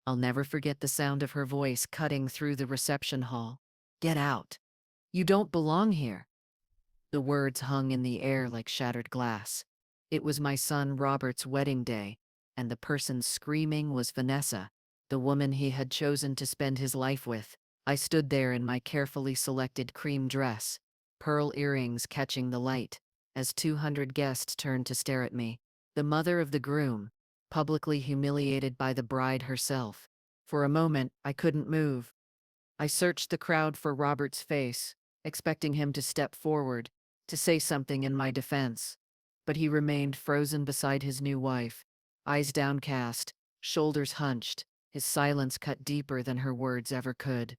I'll never forget the sound of her voice cutting through the reception hall. "Get out. You don't belong here." The words hung in the air like shattered glass. It was my son Robert's wedding day, and the person screaming was Vanessa, the woman he had chosen to spend his life with. I stood there in my carefully selected cream dress, pearl earrings catching the light, as 200 guests turned to stare at me. The mother of the groom, publicly humiliated by the bride herself. For a moment, I couldn't move. I searched the crowd for Robert's face, expecting him to step forward, to say something in my defense. But he remained frozen beside his new wife, eyes downcast, shoulders hunched, his silence cut deeper than her words ever could.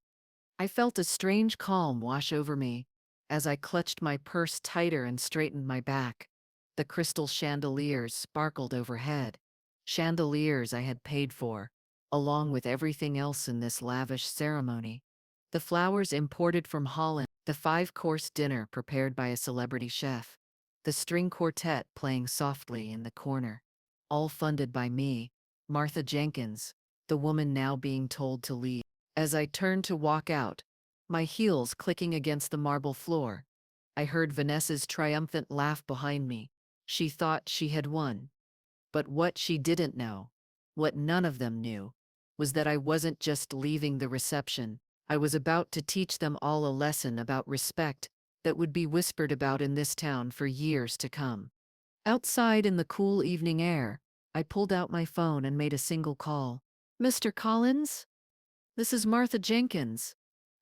I felt a strange calm wash over me as I clutched my purse tighter and straightened my back. The crystal chandeliers sparkled overhead, chandeliers I had paid for, along with everything else in this lavish ceremony. The flowers imported from Holland, the five-course dinner prepared by a celebrity chef, the string quartet playing softly in the corner, all funded by me, Martha Jenkins, the woman now being told to leave. As I turned to walk out, my heels clicking against the marble floor, I heard Vanessa's triumphant laugh behind me. She thought she had won. But what she didn't know, what none of them knew, was that I wasn't just leaving the reception. I was about to teach them all a lesson about respect that would be whispered about in this town for years to come. Outside in the cool evening air, I pulled out my phone and made a single call. "Mr. Collins? This is Martha Jenkins.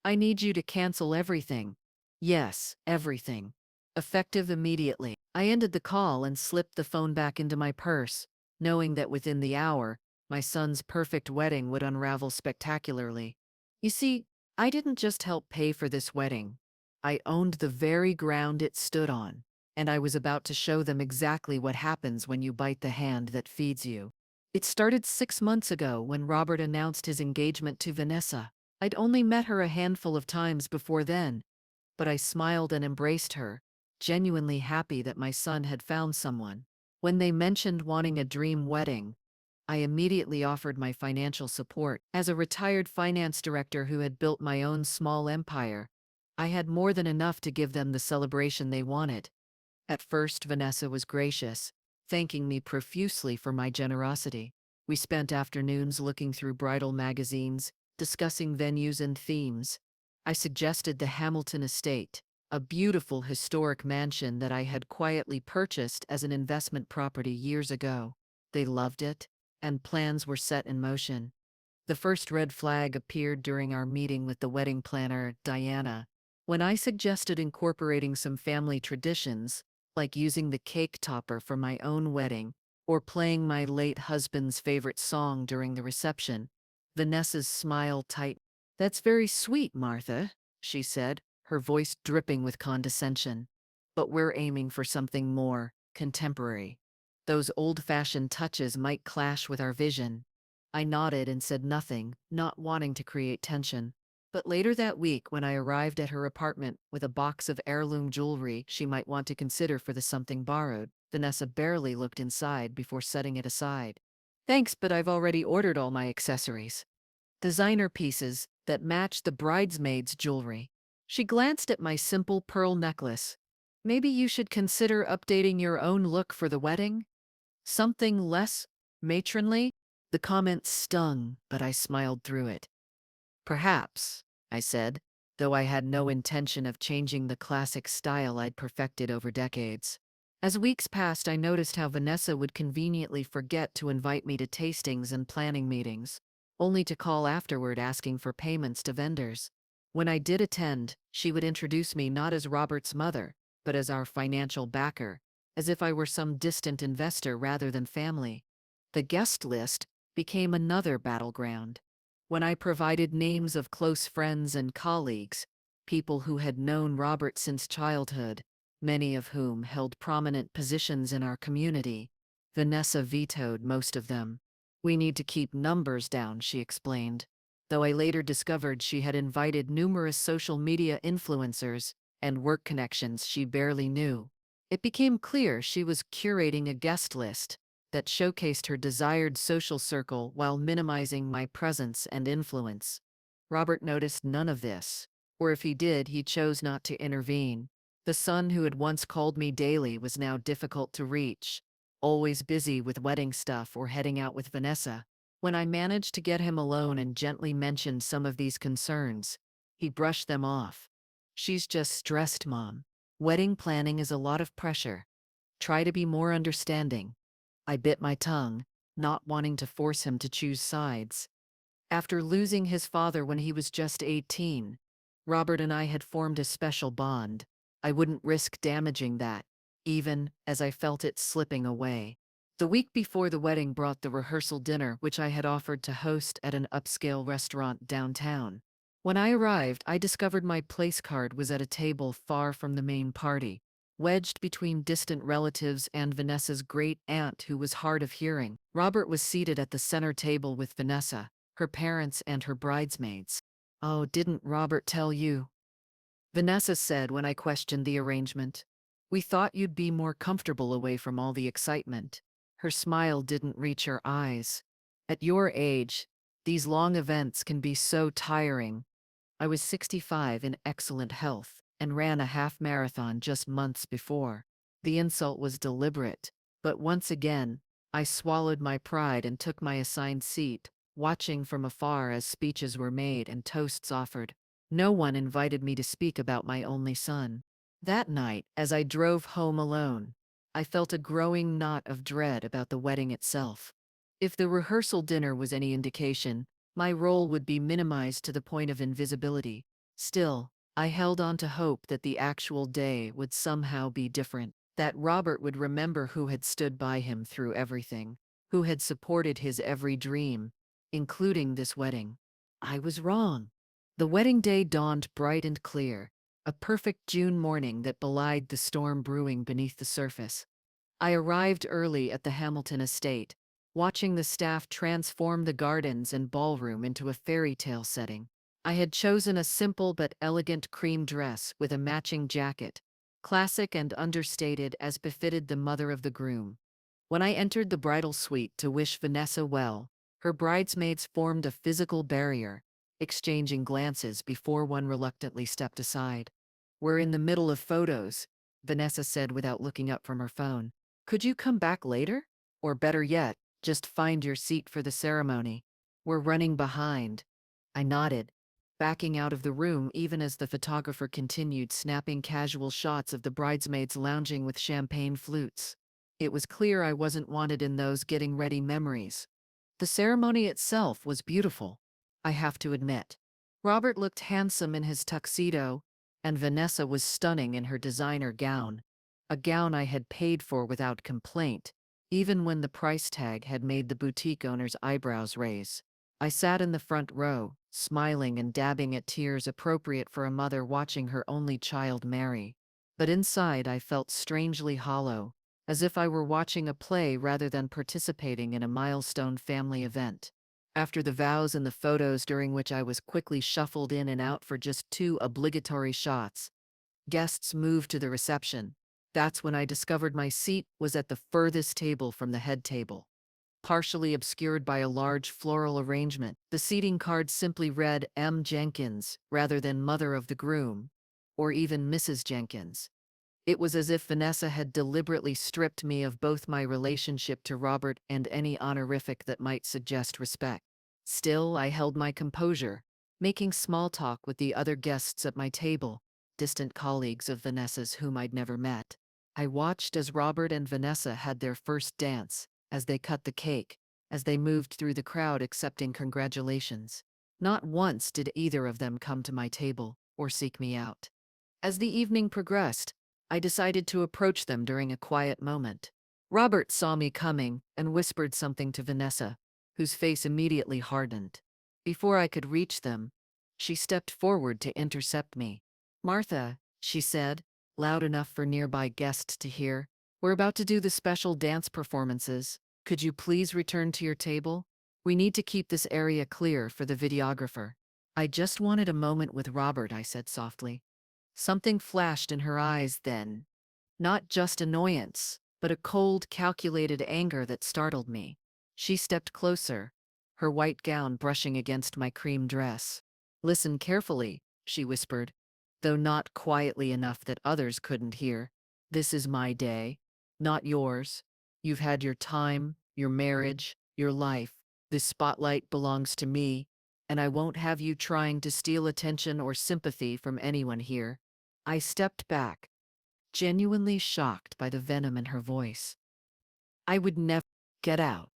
I need you to cancel everything." Yes, everything. Effective immediately. I ended the call and slipped the phone back into my purse, knowing that within the hour, my son's perfect wedding would unravel spectacularly. You see, I didn't just help pay for this wedding. I owned the very ground it stood on, and I was about to show them exactly what happens when you bite the hand that feeds you. It started 6 months ago when Robert announced his engagement to Vanessa. I'd only met her a handful of times before then, but I smiled and embraced her, genuinely happy that my son had found someone. When they mentioned wanting a dream wedding, I immediately offered my financial support. As a retired finance director who had built my own small empire, I had more than enough to give them the celebration they wanted. At first, Vanessa was gracious, thanking me profusely for my generosity. We spent afternoons looking through bridal magazines, discussing venues and themes. I suggested the Hamilton Estate, a beautiful historic mansion that I had quietly purchased as an investment property years ago. They loved it, and plans were set in motion. The first red flag appeared during our meeting with the wedding planner, Diana, when I suggested incorporating some family traditions, like using the cake topper for my own wedding, or playing my late husband's favorite song during the reception. Vanessa's smile tightened. "That's very sweet, Martha," she said, her voice dripping with condescension. "But we're aiming for something more contemporary. Those old-fashioned touches might clash with our vision." I nodded and said nothing, not wanting to create tension. But later that week, when I arrived at her apartment with a box of heirloom jewelry she might want to consider for the something borrowed, Vanessa barely looked inside before setting it aside. "Thanks, but I've already ordered all my accessories. Designer pieces that match the bridesmaid's jewelry." She glanced at my simple pearl necklace. "Maybe you should consider updating your own look for the wedding? Something less matronly?" The comment stung, but I smiled through it. "Perhaps," I said, though I had no intention of changing the classic style I'd perfected over decades. As weeks passed, I noticed how Vanessa would conveniently forget to invite me to tastings and planning meetings, only to call afterward asking for payments to vendors. When I did attend, she would introduce me not as Robert's mother, but as our financial backer, as if I were some distant investor rather than family. The guest list became another battleground. When I provided names of close friends and colleagues, people who had known Robert since childhood, many of whom held prominent positions in our community, Vanessa vetoed most of them. "We need to keep numbers down," she explained, though I later discovered she had invited numerous social media influencers and work connections she barely knew. It became clear she was curating a guest list that showcased her desired social circle while minimizing my presence and influence. Robert noticed none of this, or if he did, he chose not to intervene. The son who had once called me daily was now difficult to reach, always busy with wedding stuff or heading out with Vanessa. When I managed to get him alone and gently mentioned some of these concerns, he brushed them off. "She's just stressed, Mom. Wedding planning is a lot of pressure. Try to be more understanding." I bit my tongue, not wanting to force him to choose sides. After losing his father when he was just 18, Robert and I had formed a special bond. I wouldn't risk damaging that, even as I felt it slipping away. The week before the wedding brought the rehearsal dinner, which I had offered to host at an upscale restaurant downtown. When I arrived, I discovered my place card was at a table far from the main party, wedged between distant relatives and Vanessa's great aunt, who was hard of hearing. Robert was seated at the center table with Vanessa, her parents, and her bridesmaids. "Oh, didn't Robert tell you?" Vanessa said when I questioned the arrangement. "We thought you'd be more comfortable away from all the excitement." Her smile didn't reach her eyes. "At your age, these long events can be so tiring." I was 65 in excellent health and ran a half marathon just months before. The insult was deliberate, but once again, I swallowed my pride and took my assigned seat, watching from afar as speeches were made and toasts offered. No one invited me to speak about my only son. That night, as I drove home alone, I felt a growing knot of dread about the wedding itself. If the rehearsal dinner was any indication, my role would be minimized to the point of invisibility. Still, I held on to hope that the actual day would somehow be different, that Robert would remember who had stood by him through everything, who had supported his every dream, including this wedding. I was wrong. The wedding day dawned bright and clear, a perfect June morning that belied the storm brewing beneath the surface. I arrived early at the Hamilton estate, watching the staff transform the gardens and ballroom into a fairy tale setting. I had chosen a simple but elegant cream dress with a matching jacket, classic and understated as befitted the mother of the groom. When I entered the bridal suite to wish Vanessa well, her bridesmaids formed a physical barrier, exchanging glances before one reluctantly stepped aside. "We're in the middle of photos," Vanessa said without looking up from her phone. "Could you come back later? Or better yet, just find your seat for the ceremony. We're running behind." I nodded, backing out of the room even as the photographer continued snapping casual shots of the bridesmaids lounging with champagne flutes. It was clear I wasn't wanted in those getting ready memories. The ceremony itself was beautiful, I have to admit. Robert looked handsome in his tuxedo, and Vanessa was stunning in her designer gown, a gown I had paid for without complaint, even when the price tag had made the boutique owner's eyebrows raise. I sat in the front row, smiling and dabbing at tears appropriate for a mother watching her only child marry. But inside I felt strangely hollow, as if I were watching a play rather than participating in a milestone family event. After the vows and the photos, during which I was quickly shuffled in and out for just 2 obligatory shots, guests moved to the reception. That's when I discovered my seat was at the furthest table from the head table. Partially obscured by a large floral arrangement, the seating card simply read M. Jenkins rather than Mother of the Groom, or even Mrs. Jenkins. It was as if Vanessa had deliberately stripped me of both my relationship to Robert and any honorific that might suggest respect. Still, I held my composure, making small talk with the other guests at my table, distant colleagues of Vanessa's whom I'd never met. I watched as Robert and Vanessa had their first dance, as they cut the cake, as they moved through the crowd accepting congratulations. Not once did either of them come to my table or seek me out. As the evening progressed, I decided to approach them during a quiet moment. Robert saw me coming and whispered something to Vanessa, whose face immediately hardened. Before I could reach them, she stepped forward to intercept me. "Martha," she said, loud enough for nearby guests to hear, "we're about to do the special dance performances. Could you please return to your table? We need to keep this area clear for the videographer." "I just wanted a moment with Robert," I said softly. Something flashed in her eyes then. Not just annoyance, but a cold, calculated anger that startled me. She stepped closer, her white gown brushing against my cream dress. "Listen carefully," she whispered, though not quietly enough that others couldn't hear. "This is my day, not yours. You've had your time, your marriage, your life. This spotlight belongs to me, and I won't have you trying to steal attention or sympathy from anyone here." I stepped back, genuinely shocked by the venom in her voice. "I would never get out,"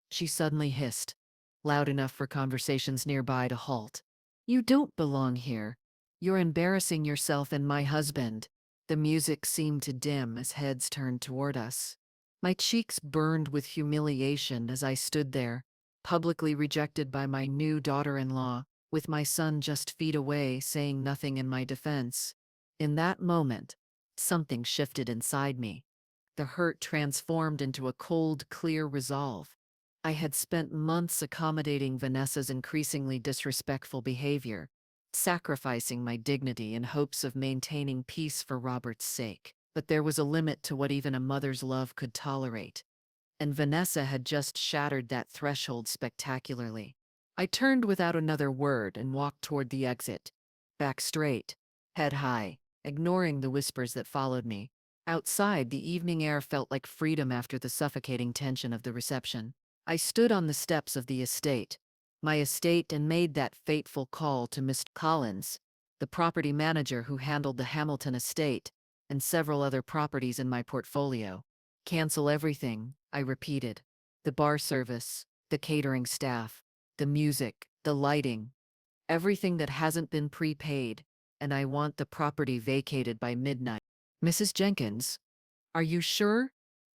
she suddenly hissed, loud enough for conversations nearby to halt. "You don't belong here. You're embarrassing yourself and my husband." The music seemed to dim as heads turned toward us. My cheeks burned with humiliation as I stood there, publicly rejected by my new daughter-in-law, with my son just feet away saying nothing in my defense. In that moment, something shifted inside me. The hurt transformed into a cold, clear resolve. I had spent months accommodating Vanessa's increasingly disrespectful behavior, sacrificing my dignity in hopes of maintaining peace for Robert's sake. But there was a limit to what even a mother's love could tolerate, and Vanessa had just shattered that threshold spectacularly. I turned without another word and walked toward the exit, back straight, head high, ignoring the whispers that followed me. Outside, the evening air felt like freedom after the suffocating tension of the reception. I stood on the steps of the estate, my estate, and made that fateful call to Mr. Collins, the property manager who handled the Hamilton estate and several other properties in my portfolio. "Cancel everything," I repeated. "The bar service, the catering staff, the music, the lighting, everything that hasn't been prepaid, and I want the property vacated by midnight." "Mrs. Jenkins, are you sure?"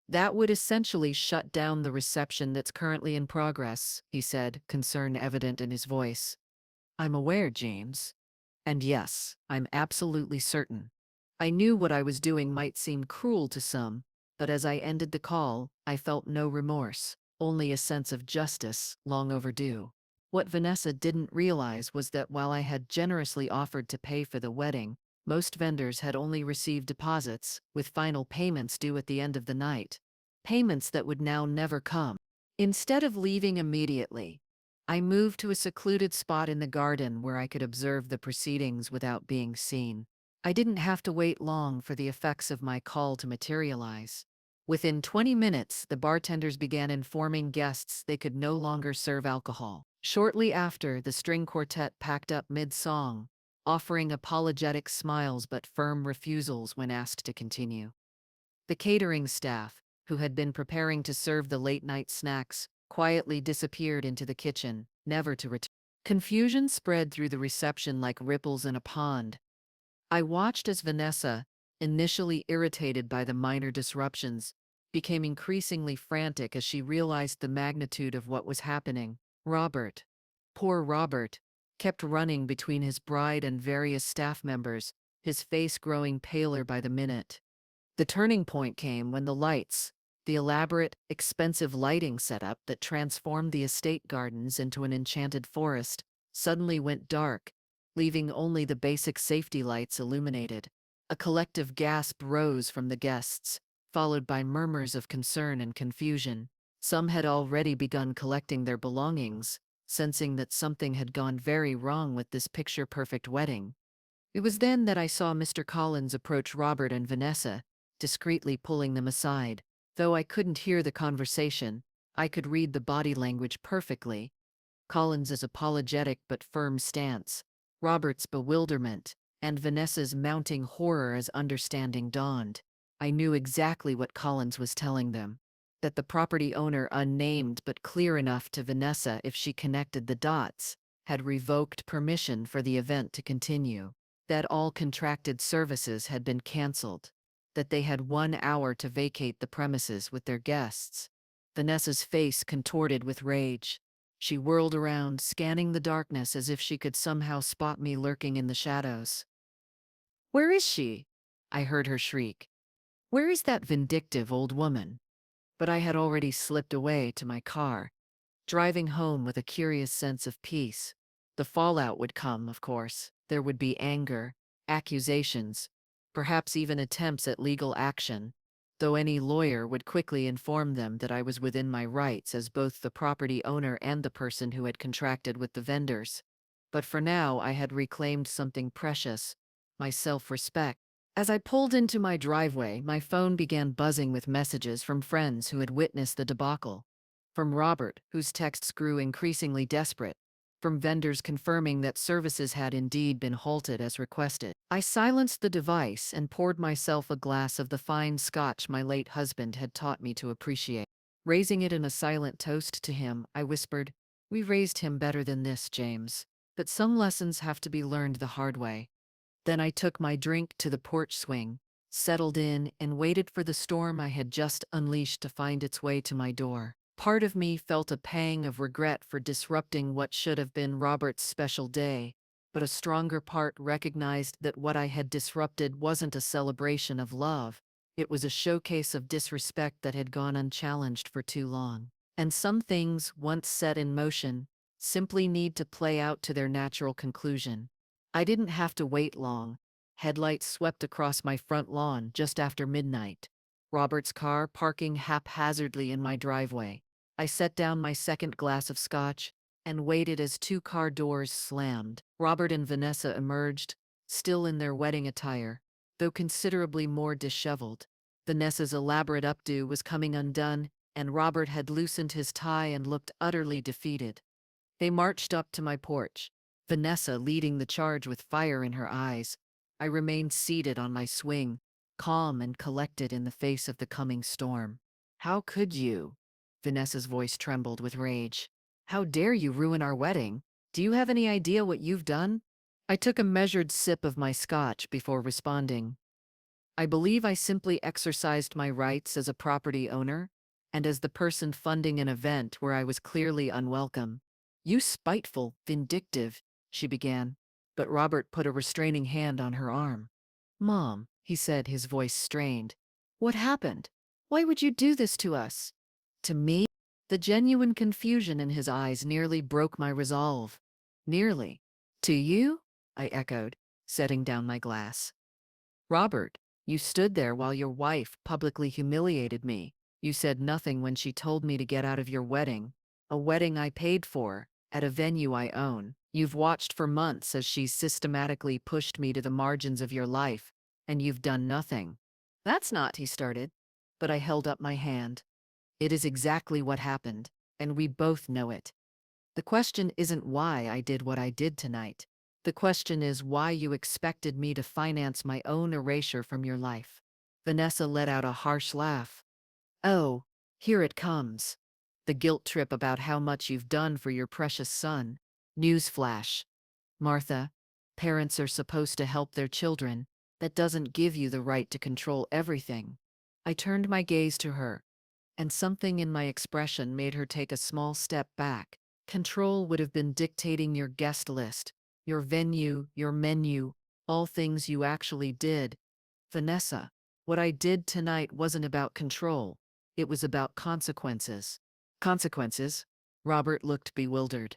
"That would essentially shut down the reception that's currently in progress," he said, concern evident in his voice. "I'm aware, James. And yes, I'm absolutely certain." I knew what I was doing might seem cruel to some, but as I ended the call, I felt no remorse, only a sense of justice, long overdue. What Vanessa didn't realize was that while I had generously offered to pay for the wedding, most vendors had only received deposits, with final payments due at the end of the night. Payments that would now never come. Instead of leaving immediately, I moved to a secluded spot in the garden where I could observe the proceedings without being seen. I didn't have to wait long for the effects of my call to materialize. Within 20 minutes, the bartenders began informing guests they could no longer serve alcohol. Shortly after, the string quartet packed up mid-song, offering apologetic smiles but firm refusals when asked to continue. The catering staff, who had been preparing to serve the late-night snacks, quietly disappeared into the kitchen, never to return. Confusion spread through the reception like ripples in a pond. I watched as Vanessa, initially irritated by the minor disruptions, became increasingly frantic as she realized the magnitude of what was happening. Robert, poor Robert, kept running between his bride and various staff members, his face growing paler by the minute. The turning point came when the lights, the elaborate, expensive lighting setup that transformed the estate gardens into an enchanted forest, suddenly went dark, leaving only the basic safety lights illuminated. A collective gasp rose from the guests, followed by murmurs of concern and confusion. Some had already begun collecting their belongings, sensing that something had gone very wrong with this picture-perfect wedding. It was then that I saw Mr. Collins approach Robert and Vanessa, discreetly pulling them aside. Though I couldn't hear the conversation, I could read the body language perfectly. Collins's apologetic but firm stance, Robert's bewilderment, and Vanessa's mounting horror as understanding dawned. I knew exactly what Collins was telling them. That the property owner, unnamed but clear enough to Vanessa if she connected the dots, had revoked permission for the event to continue. That all contracted services had been canceled. That they had 1 hour to vacate the premises with their guests. Vanessa's face contorted with rage. She whirled around, scanning the darkness as if she could somehow spot me lurking in the shadows. "Where is she?" I heard her shriek. "Where is that vindictive old woman?" But I had already slipped away to my car, driving home with a curious sense of peace. The fallout would come, of course. There would be anger, accusations, perhaps even attempts at legal action. though any lawyer would quickly inform them that I was within my rights as both the property owner and the person who had contracted with the vendors. But for now, I had reclaimed something precious, my self-respect. As I pulled into my driveway, my phone began buzzing with messages from friends who had witnessed the debacle. From Robert, whose texts grew increasingly desperate. From vendors confirming that services had indeed been halted as requested. I silenced the device and poured myself a glass of the fine scotch my late husband had taught me to appreciate. Raising it in a silent toast to him, I whispered, "We raised him better than this, James. But some lessons have to be learned the hard way." Then I took my drink to the porch swing, settled in, and waited for the storm I had just unleashed to find its way to my door. Part of me felt a pang of regret for disrupting what should have been Robert's special day, but a stronger part recognized that what I had disrupted wasn't a celebration of love. It was a showcase of disrespect that had gone unchallenged for too long. And some things, once set in motion, simply need to play out to their natural conclusion. I didn't have to wait long. Headlights swept across my front lawn just after midnight. Robert's car parking haphazardly in my driveway. I set down my second glass of scotch and waited as two car doors slammed. Robert and Vanessa emerged, still in their wedding attire, though considerably more disheveled. Vanessa's elaborate updo was coming undone, and Robert had loosened his tie and looked utterly defeated. They marched up to my porch, Vanessa leading the charge with fire in her eyes. I remained seated on my swing, calm and collected in the face of the coming storm. "How could you?" Vanessa's voice trembled with rage. "How dare you ruin our wedding? Do you have any idea what you've done?" I took a measured sip of my scotch before responding. "I believe I simply exercised my rights as a property owner and as the person funding an event where I was clearly unwelcome." "You spiteful, vindictive," she began, but Robert put a restraining hand on her arm. "Mom," he said, his voice strained. "What happened? Why would you do this to us?" "To me?" The genuine confusion in his eyes nearly broke my resolve. "Nearly. To you?" I echoed, setting down my glass. "Robert, you stood there while your wife publicly humiliated me. You said nothing when she told me to get out of your wedding, a wedding I paid for, at a venue I own. You've watched for months as she's systematically pushed me to the margins of your life, and you've done nothing." "That's not," he started, but I held up my hand. "It is exactly what happened, and we both know it. The question isn't why I did what I did tonight. The question is why you expected me to finance my own erasure from your life." Vanessa let out a harsh laugh. "Oh, here it comes. The guilt trip about how much you've done for your precious son. Newsflash, Martha, parents are supposed to help their children. That doesn't give you the right to control everything." I turned my gaze to her, and something in my expression made her take a small step back. "Control would have been dictating your guest list, your venue, your menu, all things you actually did. Vanessa, what I did tonight wasn't about control. It was about consequences." "Consequences?" Robert looked bewildered.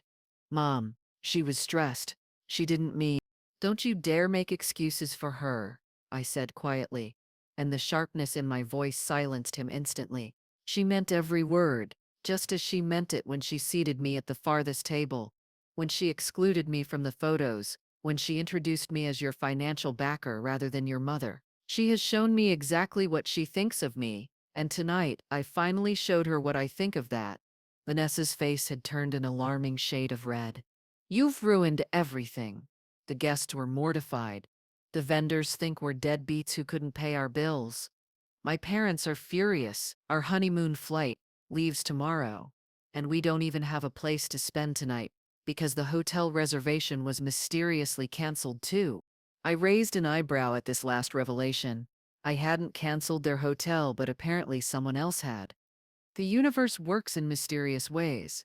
"Mom, she was stressed. She didn't mean—" "Don't you dare make excuses for her," I said quietly, and the sharpness in my voice silenced him instantly. "She meant every word, just as she meant it when she seated me at the farthest table, when she excluded me from the photos, when she introduced me as your financial backer rather than your mother. She has shown me exactly what she thinks of me, and tonight I finally showed her what I think of that." Vanessa's face had turned an alarming shade of red. "You've ruined everything." The guests were mortified. "The vendors think we're deadbeats who couldn't pay our bills. My parents are furious. Our honeymoon flight leaves tomorrow, and we don't even have a place to spend tonight because the hotel reservation was mysteriously canceled too." I raised an eyebrow at this last revelation. I hadn't canceled their hotel, but apparently someone else had. The universe works in mysterious ways.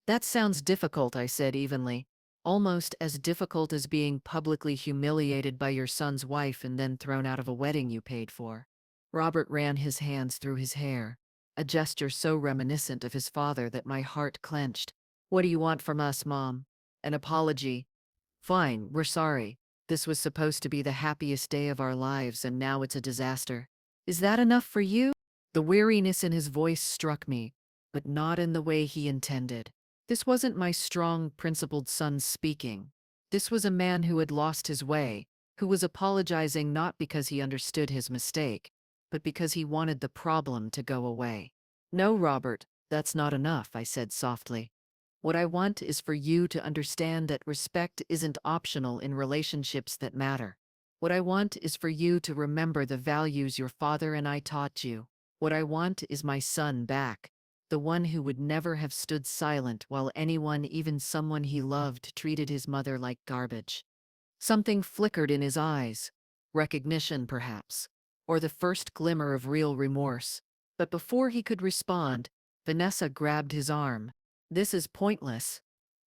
"That sounds difficult," I said evenly. "Almost as difficult as being publicly humiliated by your son's wife and then thrown out of a wedding you paid for." Robert ran his hands through his hair, a gesture so reminiscent of his father that my heart clenched. "What do you want from us, Mom? An apology? Fine, we're sorry. This was supposed to be the happiest day of our lives and now it's a disaster. Is that enough for you?" The weariness in his voice struck me, but not in the way he intended. This wasn't my strong, principled son speaking. This was a man who had lost his way, who was apologizing not because he understood his mistake, but because he wanted the problem to go away. No, Robert, that's not enough, I said softly. What I want is for you to understand that respect isn't optional in relationships that matter. What I want is for you to remember the values your father and I taught you. What I want is my son back, the one who would never have stood silent while anyone, even someone he loved, treated his mother like garbage. Something flickered in his eyes, recognition perhaps, or the first glimmer of real remorse. But before he could respond, Vanessa grabbed his arm. This is pointless.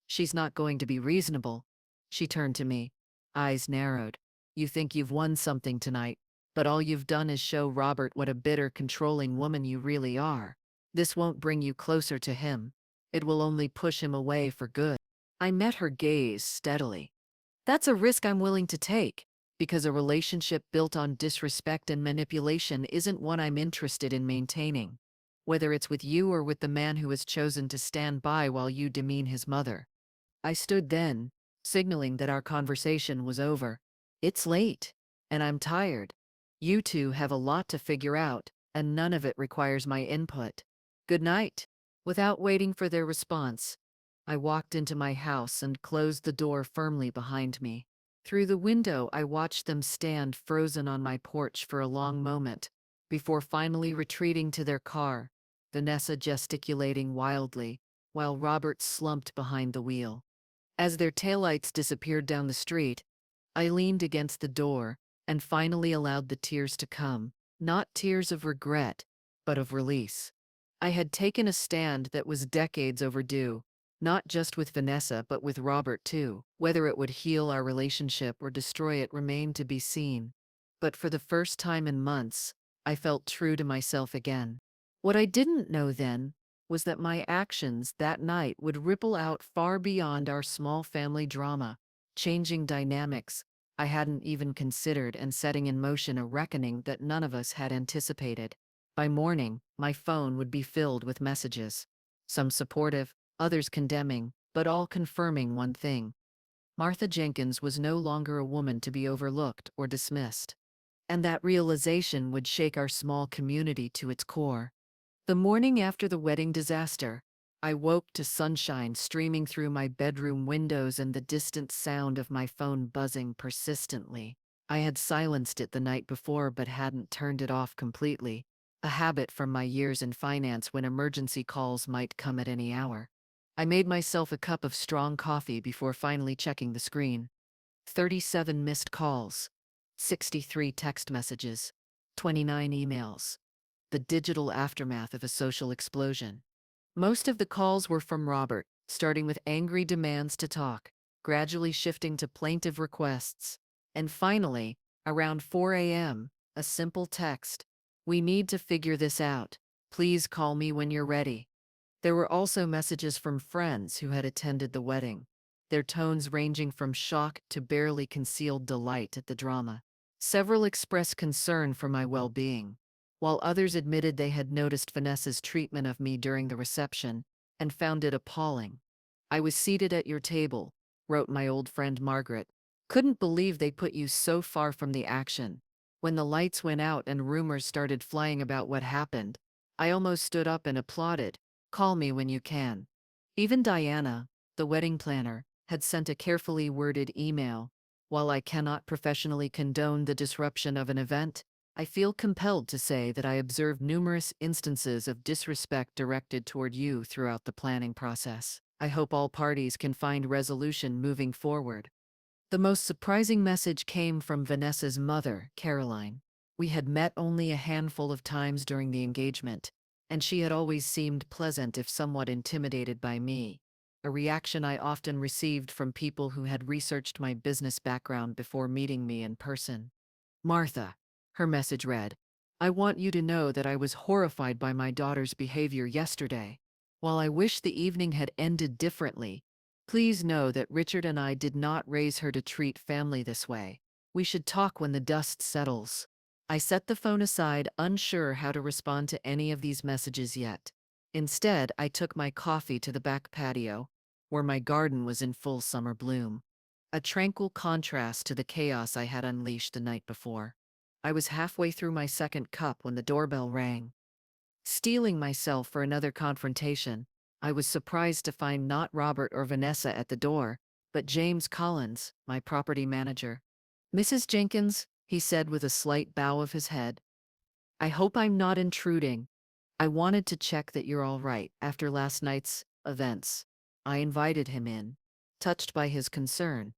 She's not going to be reasonable. She turned to me, eyes narrowed. You think you've won something tonight, but all you've done is show Robert what a bitter, controlling woman you really are. This won't bring you closer to him. It will only push him away for good. I met her gaze steadily. That's a risk I'm willing to take, because a relationship built on disrespect and manipulation isn't one I'm interested in maintaining, whether it's with you or with the man who has chosen to stand by while you demean his mother. I stood then, signaling that our conversation was over. It's late, and I'm tired. You two have a lot to figure out, and none of it requires my input. Good night. Without waiting for their response, I walked into my house and closed the door firmly behind me. Through the window, I watched them stand frozen on my porch for a long moment, before finally retreating to their car, Vanessa gesticulating wildly, while Robert slumped behind the wheel. As their taillights disappeared down the street, I leaned against the door and finally allowed the tears to come, not tears of regret, but of release. I had taken a stand that was decades overdue, not just with Vanessa but with Robert too. Whether it would heal our relationship or destroy it remained to be seen. But for the first time in months, I felt true to myself again. What I didn't know then was that my actions that night would ripple out far beyond our small family drama, changing dynamics I hadn't even considered and setting in motion a reckoning that none of us had anticipated. By morning, my phone would be filled with messages, some supportive, others condemning, but all confirming one thing. Martha Jenkins was no longer a woman to be overlooked or dismissed. And that realization would shake our small community to its core. The morning after the wedding disaster, I woke to sunshine streaming through my bedroom windows and the distant sound of my phone buzzing persistently. I had silenced it the night before but hadn't turned it off completely, a habit from my years in finance when emergency calls might come at any hour. I made myself a cup of strong coffee before finally checking the screen. 37 missed calls, 63 text messages, 29 emails. The digital aftermath of a social explosion. Most of the calls were from Robert, starting with angry demands to talk, gradually shifting to plaintive requests, and finally, around 4 a.m., a simple text. We need to figure this out. Please call me when you're ready. There were also messages from friends who had attended the wedding, their tones ranging from shock to barely concealed delight at the drama. Several expressed concern for my well-being, while others admitted they had noticed Vanessa's treatment of me during the reception and found it appalling. I was seated at your table, wrote my old friend Margaret. Couldn't believe they put you so far from the action. When the lights went out and rumors started flying about what happened, I almost stood up and applauded. Call me when you can. Even Diana, the wedding planner, had sent a carefully worded email. While I cannot professionally condone the disruption of an event, I feel compelled to say that I observed numerous instances of disrespect directed toward you throughout the planning process. I hope all parties can find resolution moving forward. The most surprising message came from Vanessa's mother, Caroline. We had met only a handful of times during the engagement, and she had always seemed pleasant if somewhat intimidated by me, a reaction I often received from people who had researched my business background before meeting me in person. Martha, her message read, I want you to know that I was horrified by my daughter's behavior yesterday. While I wish the evening had ended differently, please know that Richard and I did not raise her to treat family this way. We should talk when the dust settles. I set the phone aside, unsure how to respond to any of these messages yet. Instead, I took my coffee to the back patio, where my garden was in full summer bloom, a tranquil contrast to the chaos I had unleashed the night before. I was halfway through my second cup when the doorbell rang. Steeling myself for another confrontation, I was surprised to find not Robert or Vanessa at the door, but James Collins, my property manager. "Mrs. Jenkins," he said with a slight bow of his head, "I hope I'm not intruding. I wanted to check that you're all right after last night's events." I invited him in, touched by his concern.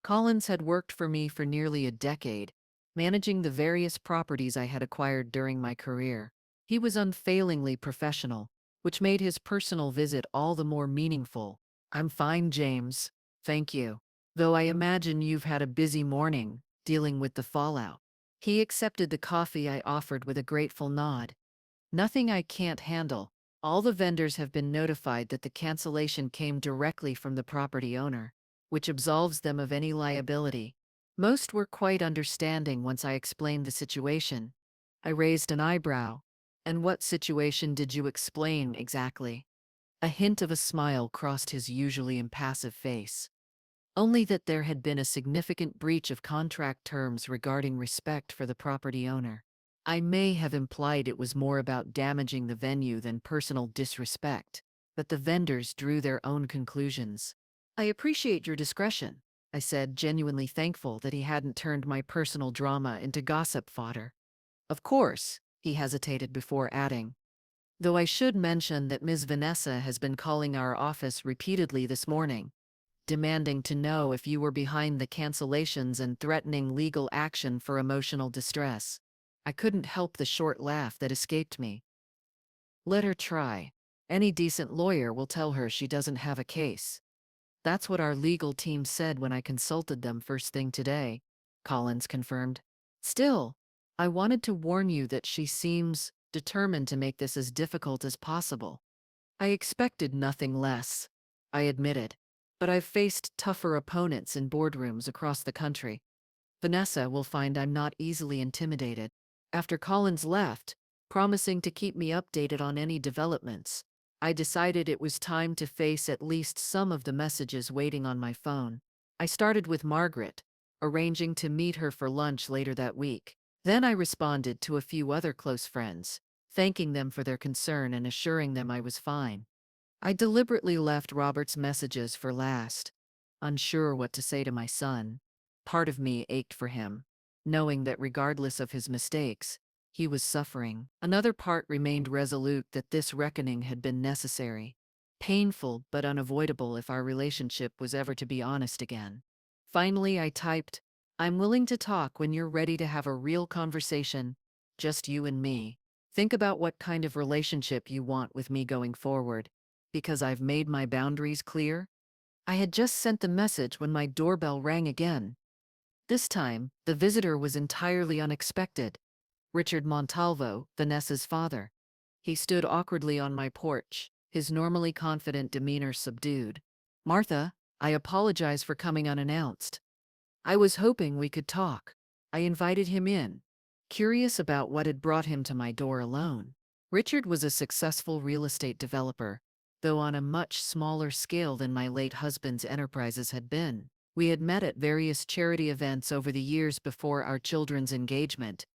Collins had worked for me for nearly a decade, managing the various properties I had acquired during my career. He was unfailingly professional, which made his personal visit all the more meaningful. "I'm fine, James. Thank you. Though I imagine you've had a busy morning dealing with the fallout." He accepted the coffee I offered with a grateful nod. "Nothing I can't handle. All the vendors have been notified that the cancellation came directly from the property owner, which absolves them of any liability. Most were quite understanding once I explained the situation." I raised an eyebrow. "And what situation did you explain exactly?" A hint of a smile crossed his usually impassive face. "Only that there had been a significant breach of contract terms regarding respect for the property owner. I may have implied it was more about damaging the venue than personal disrespect, but the vendors drew their own conclusions." "I appreciate your discretion," I said, genuinely thankful that he hadn't turned my personal drama into gossip fodder. "Of course," he hesitated before adding, "though I should mention that Ms. Vanessa has been calling our office repeatedly this morning, demanding to know if you were behind the cancellations and threatening legal action for emotional distress." I couldn't help the short laugh that escaped me. "Let her try. Any decent lawyer will tell her she doesn't have a case. That's what our legal team said when I consulted them first thing today," Collins confirmed. "Still, I wanted to warn you that she seems determined to make this as difficult as possible." "I expected nothing less," I admitted, "but I've faced tougher opponents in boardrooms across the country. Vanessa will find I'm not easily intimidated." After Collins left, promising to keep me updated on any developments, I decided it was time to face at least some of the messages waiting on my phone. I started with Margaret, arranging to meet her for lunch later that week. Then I responded to a few other close friends, thanking them for their concern and assuring them I was fine. I deliberately left Robert's messages for last, unsure what to say to my son. Part of me ached for him, knowing that regardless of his mistakes, he was suffering. Another part remained resolute that this reckoning had been necessary, painful but unavoidable if our relationship was ever to be honest again. Finally, I typed, "I'm willing to talk when you're ready to have a real conversation, just you and me. Think about what kind of relationship you want with me going forward, because I've made my boundaries clear." I had just sent the message when my doorbell rang again. This time, the visitor was entirely unexpected. Richard Montalvo, Vanessa's father. He stood awkwardly on my porch, his normally confident demeanor subdued. "Martha, I apologize for coming unannounced. I was hoping we could talk." I invited him in, curious about what had brought him to my door alone. Richard was a successful real estate developer, though on a much smaller scale than my late husband's enterprises had been. We had met at various charity events over the years before our children's engagement,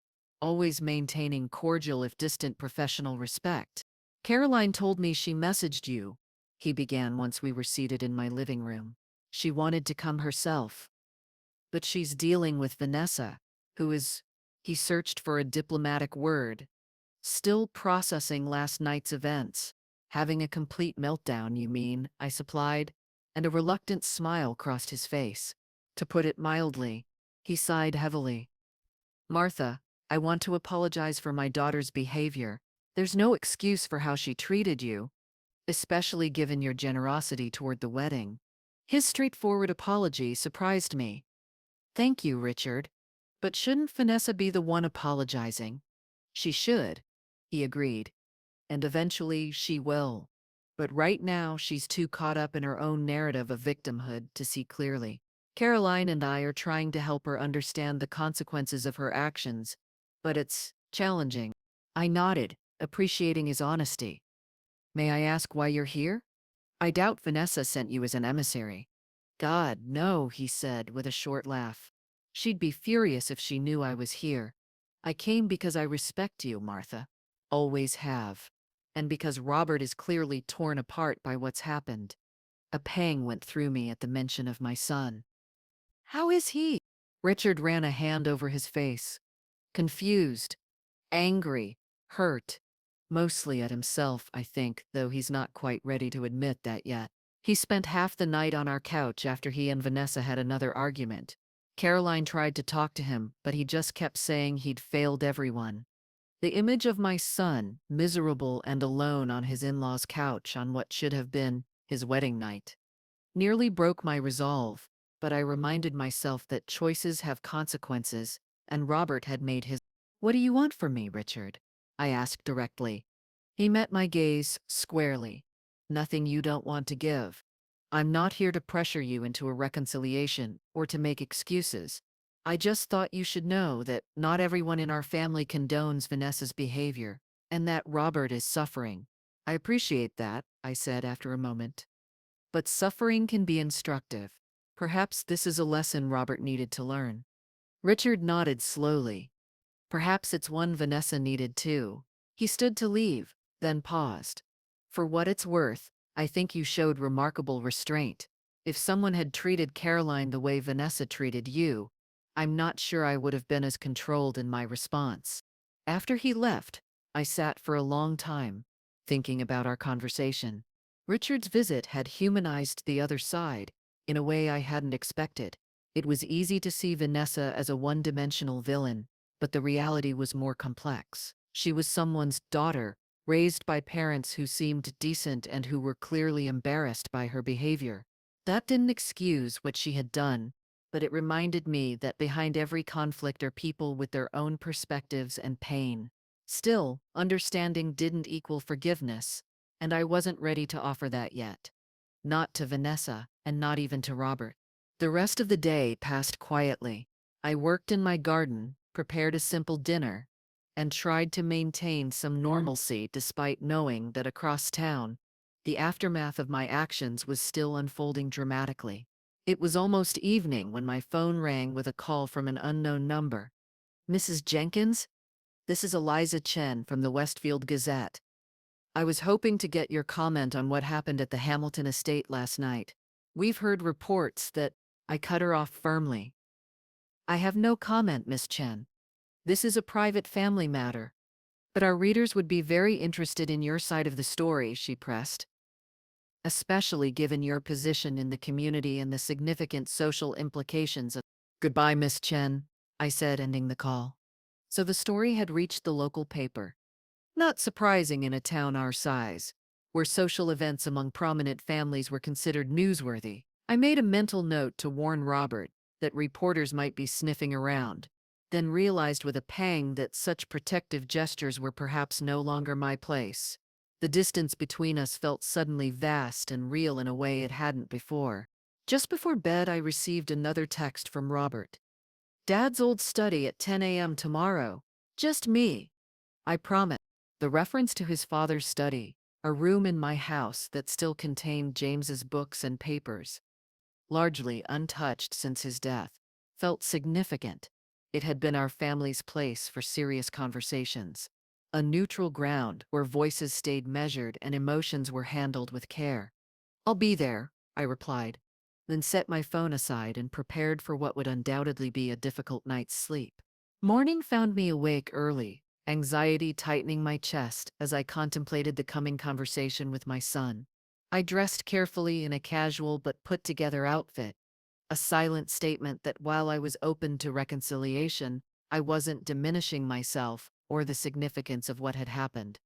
always maintaining cordial if distant professional respect. "Caroline told me she messaged you," he began once we were seated in my living room. "She wanted to come herself. But she's dealing with Vanessa, who is," he searched for a diplomatic word, "still processing last night's events." "Having a complete meltdown, you mean," I supplied, and a reluctant smile crossed his face. "To put it mildly." He sighed heavily. "Martha, I want to apologize for my daughter's behavior. There's no excuse for how she treated you, especially given your generosity toward the wedding." His straightforward apology surprised me. "Thank you, Richard. But shouldn't Vanessa be the one apologizing?" "She should," he agreed. "And eventually she will. But right now she's too caught up in her own narrative of victimhood to see clearly. Caroline and I are trying to help her understand the consequences of her actions, but it's challenging. I nodded, appreciating his honesty. May I ask why you're here? I doubt Vanessa sent you as an emissary. God, no, he said with a short laugh. She'd be furious if she knew I was here. I came because I respect you, Martha. Always have. And because Robert is clearly torn apart by what's happened. A pang went through me at the mention of my son. How is he? Richard ran a hand over his face. Confused, angry, hurt. Mostly at himself, I think, though he's not quite ready to admit that yet. He spent half the night on our couch after he and Vanessa had another argument. Caroline tried to talk to him, but he just kept saying he'd failed everyone. The image of my son, miserable and alone on his in-laws' couch on what should have been his wedding night, nearly broke my resolve, but I reminded myself that choices have consequences, and Robert had made his. What do you want from me, Richard? I asked directly. He met my gaze squarely. Nothing you don't want to give. I'm not here to pressure you into a reconciliation or to make excuses. I just thought you should know that not everyone in our family condones Vanessa's behavior, and that Robert is suffering. I appreciate that, I said after a moment. But suffering can be instructive. Perhaps this is a lesson Robert needed to learn. Richard nodded slowly. Perhaps it's one Vanessa needed too. He stood to leave, then paused. For what it's worth, I think you showed remarkable restraint. If someone had treated Caroline the way Vanessa treated you, I'm not sure I would have been as controlled in my response. After he left, I sat for a long time, thinking about our conversation. Richard's visit had humanized the other side, in a way I hadn't expected. It was easy to see Vanessa as a one-dimensional villain, but the reality was more complex. She was someone's daughter, raised by parents who seemed decent and who were clearly embarrassed by her behavior. That didn't excuse what she had done, but it reminded me that behind every conflict are people with their own perspectives and pain. Still, understanding didn't equal forgiveness, and I wasn't ready to offer that yet. Not to Vanessa, and not even to Robert. The rest of the day passed quietly. I worked in my garden, prepared a simple dinner, and tried to maintain some normalcy despite knowing that across town, the aftermath of my actions was still unfolding dramatically. It was almost evening when my phone rang with a call from an unknown number. Mrs. Jenkins? This is Eliza Chen from the Westfield Gazette. I was hoping to get your comment on what happened at the Hamilton estate last night. We've heard reports that. I cut her off firmly. I have no comment, Miss Chen. This is a private family matter. But our readers would be very interested in your side of the story, she pressed. Especially given your position in the community and the significant social implications of. Goodbye, Miss Chen, I said, ending the call. So the story had reached the local paper. Not surprising in a town our size, where social events among prominent families were considered newsworthy. I made a mental note to warn Robert that reporters might be sniffing around, then realized with a pang that such protective gestures were perhaps no longer my place. The distance between us felt suddenly vast and real in a way it hadn't before. Just before bed, I received another text from Robert. Dad's old study at 10 a.m. tomorrow. Just me. I promise. The reference to his father's study, a room in my house that still contained James's books and papers, largely untouched since his death, felt significant. It had been our family's place for serious conversations, a neutral ground where voices stayed measured and emotions were handled with care. I'll be there, I replied, then set my phone aside and prepared for what would undoubtedly be a difficult night's sleep. Morning found me awake early, anxiety tightening my chest as I contemplated the coming conversation with my son. I dressed carefully in a casual but put-together outfit, a silent statement that while I was open to reconciliation, I wasn't diminishing myself or the significance of what had happened.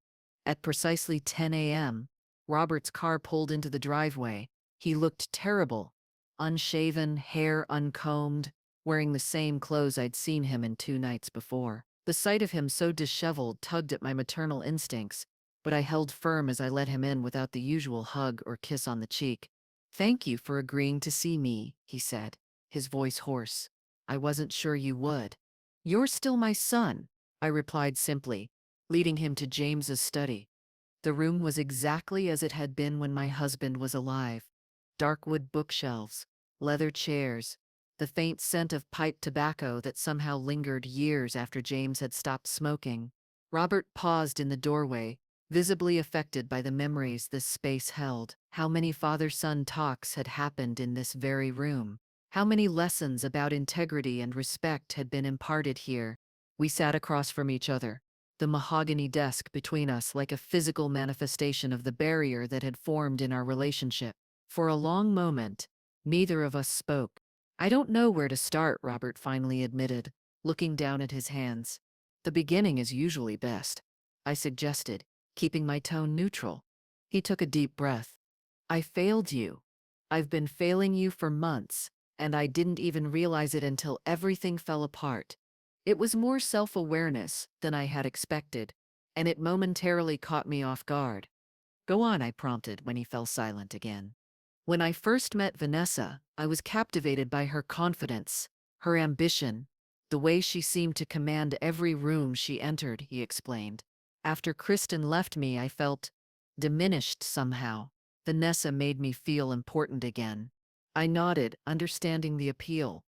At precisely 10 a.m., Robert's car pulled into the driveway. He looked terrible, unshaven, hair uncombed, wearing the same clothes I'd seen him in 2 nights before. The sight of him so disheveled tugged at my maternal instincts, but I held firm as I let him in without the usual hug or kiss on the cheek. Thank you for agreeing to see me, he said, his voice hoarse. I wasn't sure you would. You're still my son. I replied simply, leading him to James's study. The room was exactly as it had been when my husband was alive. Dark wood bookshelves, leather chairs, the faint scent of pipe tobacco that somehow lingered years after James had stopped smoking. Robert paused in the doorway, visibly affected by the memories this space held. How many father-son talks had happened in this very room? How many lessons about integrity and respect had been imparted here? We sat across from each other, the mahogany desk between us like a physical manifestation of the barrier that had formed in our relationship. For a long moment, neither of us spoke. I don't know where to start, Robert finally admitted, looking down at his hands. The beginning is usually best, I suggested, keeping my tone neutral. He took a deep breath. I failed you. I've been failing you for months, and I didn't even realize it until everything fell apart. It was more self-awareness than I had expected, and it momentarily caught me off guard. Go on, I prompted when he fell silent again. When I first met Vanessa, I was captivated by her confidence, her ambition, the way she seemed to command every room she entered, he explained. After Kristen left me, I felt diminished somehow. Vanessa made me feel important again. I nodded, understanding the appeal.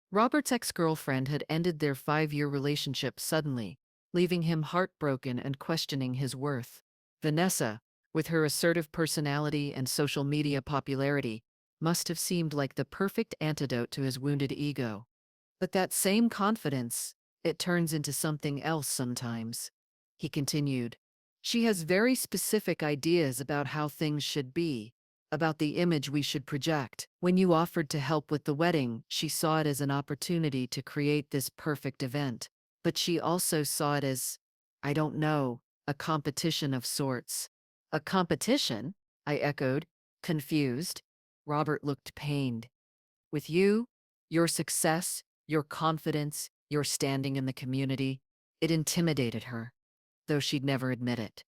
Robert's ex-girlfriend had ended their 5-year relationship suddenly, leaving him heartbroken and questioning his worth. Vanessa, with her assertive personality and social media popularity, must have seemed like the perfect antidote to his wounded ego. But that same confidence, it turns into something else sometimes. He continued. She has very specific ideas about how things should be, about the image we should project. When you offered to help with the wedding, she saw it as an opportunity to create this perfect event. But she also saw it as, I don't know, a competition of sorts. A competition? I echoed, confused. Robert looked pained. With you, your success, your confidence, your standing in the community, it intimidated her, though she'd never admit it.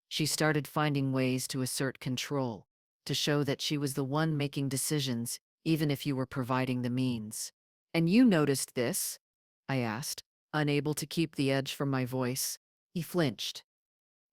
She started finding ways to assert control, to show that she was the one making decisions, even if you were providing the means. And you noticed this? I asked, unable to keep the edge from my voice. He flinched.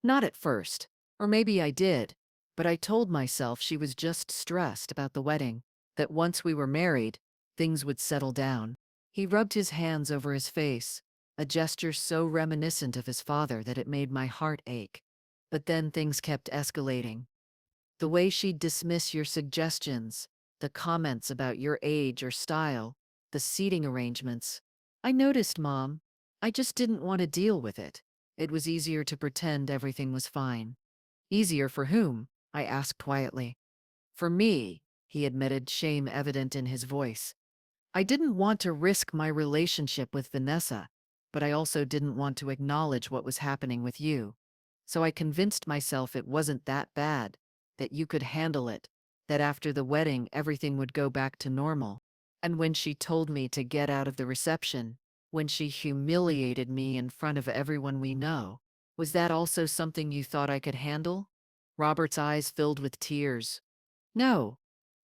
Not at first, or maybe I did, but I told myself she was just stressed about the wedding, that once we were married, things would settle down. He rubbed his hands over his face, a gesture so reminiscent of his father that it made my heart ache. But then things kept escalating. The way she'd dismiss your suggestions, the comments about your age or style, the seating arrangements. I noticed, Mom. I just didn't want to deal with it. It was easier to pretend everything was fine. Easier for whom? I asked quietly. For me, he admitted, shame evident in his voice. I didn't want to risk my relationship with Vanessa, but I also didn't want to acknowledge what was happening with you. So I convinced myself it wasn't that bad, that you could handle it, that after the wedding everything would go back to normal. And when she told me to get out of the reception, when she humiliated me in front of everyone we know, was that also something you thought I could handle? Robert's eyes filled with tears. No,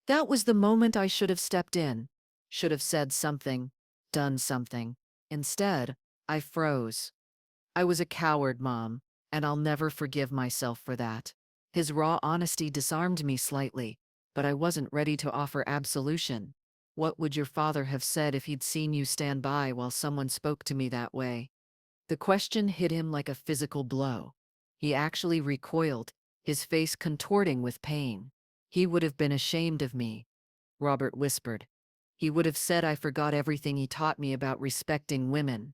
that was the moment I should have stepped in, should have said something, done something. Instead, I froze. I was a coward, Mom, and I'll never forgive myself for that. His raw honesty disarmed me slightly, but I wasn't ready to offer absolution. What would your father have said if he'd seen you stand by while someone spoke to me that way? The question hit him like a physical blow. He actually recoiled, his face contorting with pain. He would have been ashamed of me, Robert whispered. He would have said I forgot everything he taught me about respecting women,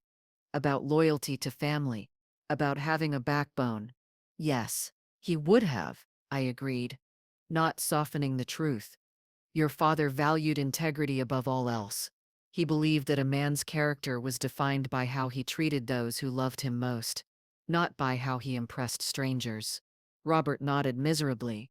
about loyalty to family, about having a backbone. Yes, he would have, I agreed, not softening the truth. Your father valued integrity above all else. He believed that a man's character was defined by how he treated those who loved him most, not by how he impressed strangers. Robert nodded miserably.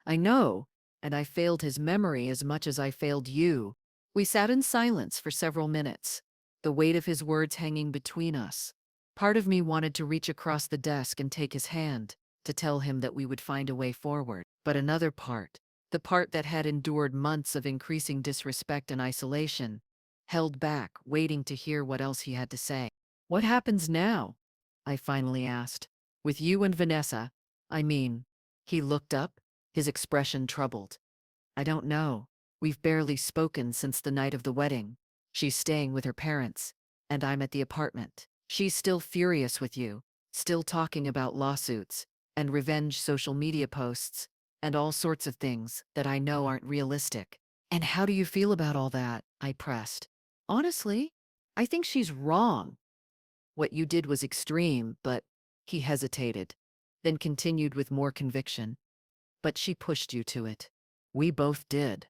I know, and I failed his memory as much as I failed you. We sat in silence for several minutes, the weight of his words hanging between us. Part of me wanted to reach across the desk and take his hand, to tell him that we would find a way forward. But another part, the part that had endured months of increasing disrespect and isolation, held back, waiting to hear what else he had to say. What happens now? I finally asked. With you and Vanessa, I mean. He looked up, his expression troubled. I don't know. We've barely spoken since the night of the wedding. She's staying with her parents, and I'm at the apartment. She's still furious with you, still talking about lawsuits and revenge social media posts and all sorts of things that I know aren't realistic. And how do you feel about all that? I pressed. Honestly, I think she's wrong. What you did was extreme, but he hesitated, then continued with more conviction. But she pushed you to it. We both did.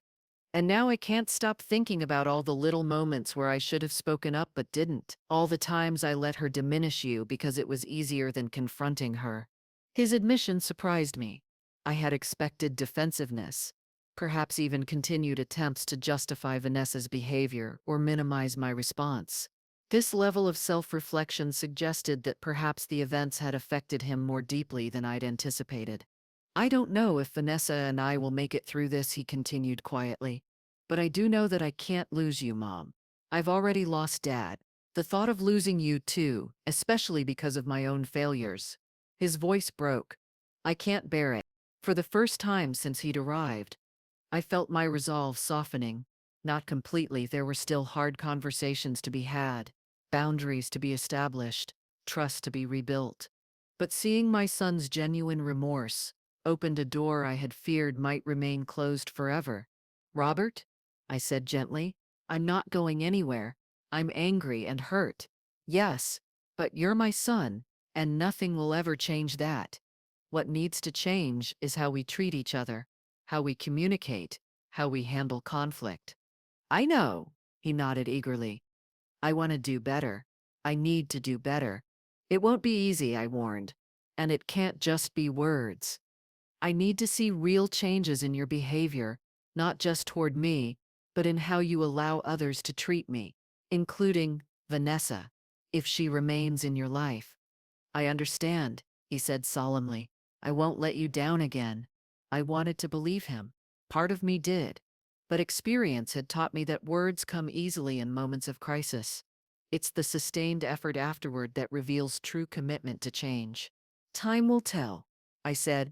And now I can't stop thinking about all the little moments where I should have spoken up but didn't. All the times I let her diminish you because it was easier than confronting her. His admission surprised me. I had expected defensiveness, perhaps even continued attempts to justify Vanessa's behavior or minimize my response. This level of self-reflection suggested that perhaps the events had affected him more deeply than I'd anticipated. I don't know if Vanessa and I will make it through this, he continued quietly. But I do know that I can't lose you, Mom. I've already lost Dad. The thought of losing you too, especially because of my own failures. His voice broke. I can't bear it. For the first time since he'd arrived, I felt my resolve softening. Not completely, there were still hard conversations to be had, boundaries to be established, trust to be rebuilt. But seeing my son's genuine remorse opened a door I had feared might remain closed forever. Robert, I said gently, I'm not going anywhere. I'm angry and hurt. Yes, but you're my son, and nothing will ever change that. What needs to change is how we treat each other, how we communicate, how we handle conflict. I know, he nodded eagerly. I want to do better. I need to do better. It won't be easy, I warned. And it can't just be words. I need to see real changes in your behavior, not just toward me, but in how you allow others to treat me, including Vanessa, if she remains in your life. I understand, he said solemnly. I won't let you down again. I wanted to believe him. Part of me did. But experience had taught me that words come easily in moments of crisis. It's the sustained effort afterward that reveals true commitment to change. Time will tell, I said,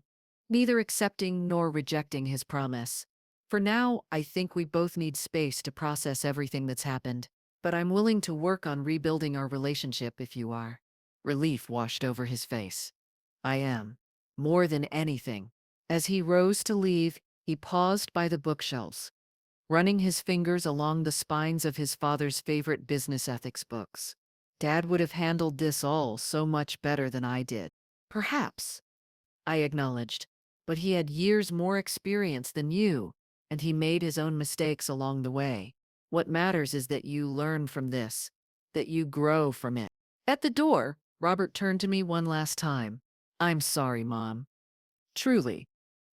neither accepting nor rejecting his promise. For now, I think we both need space to process everything that's happened. But I'm willing to work on rebuilding our relationship if you are. Relief washed over his face. I am. More than anything. As he rose to leave, he paused by the bookshelves, running his fingers along the spines of his father's favorite business ethics books. Dad would have handled this all so much better than I did. Perhaps, I acknowledged, but he had years more experience than you, and he made his own mistakes along the way. What matters is that you learn from this, that you grow from it. At the door, Robert turned to me one last time. I'm sorry, Mom. Truly.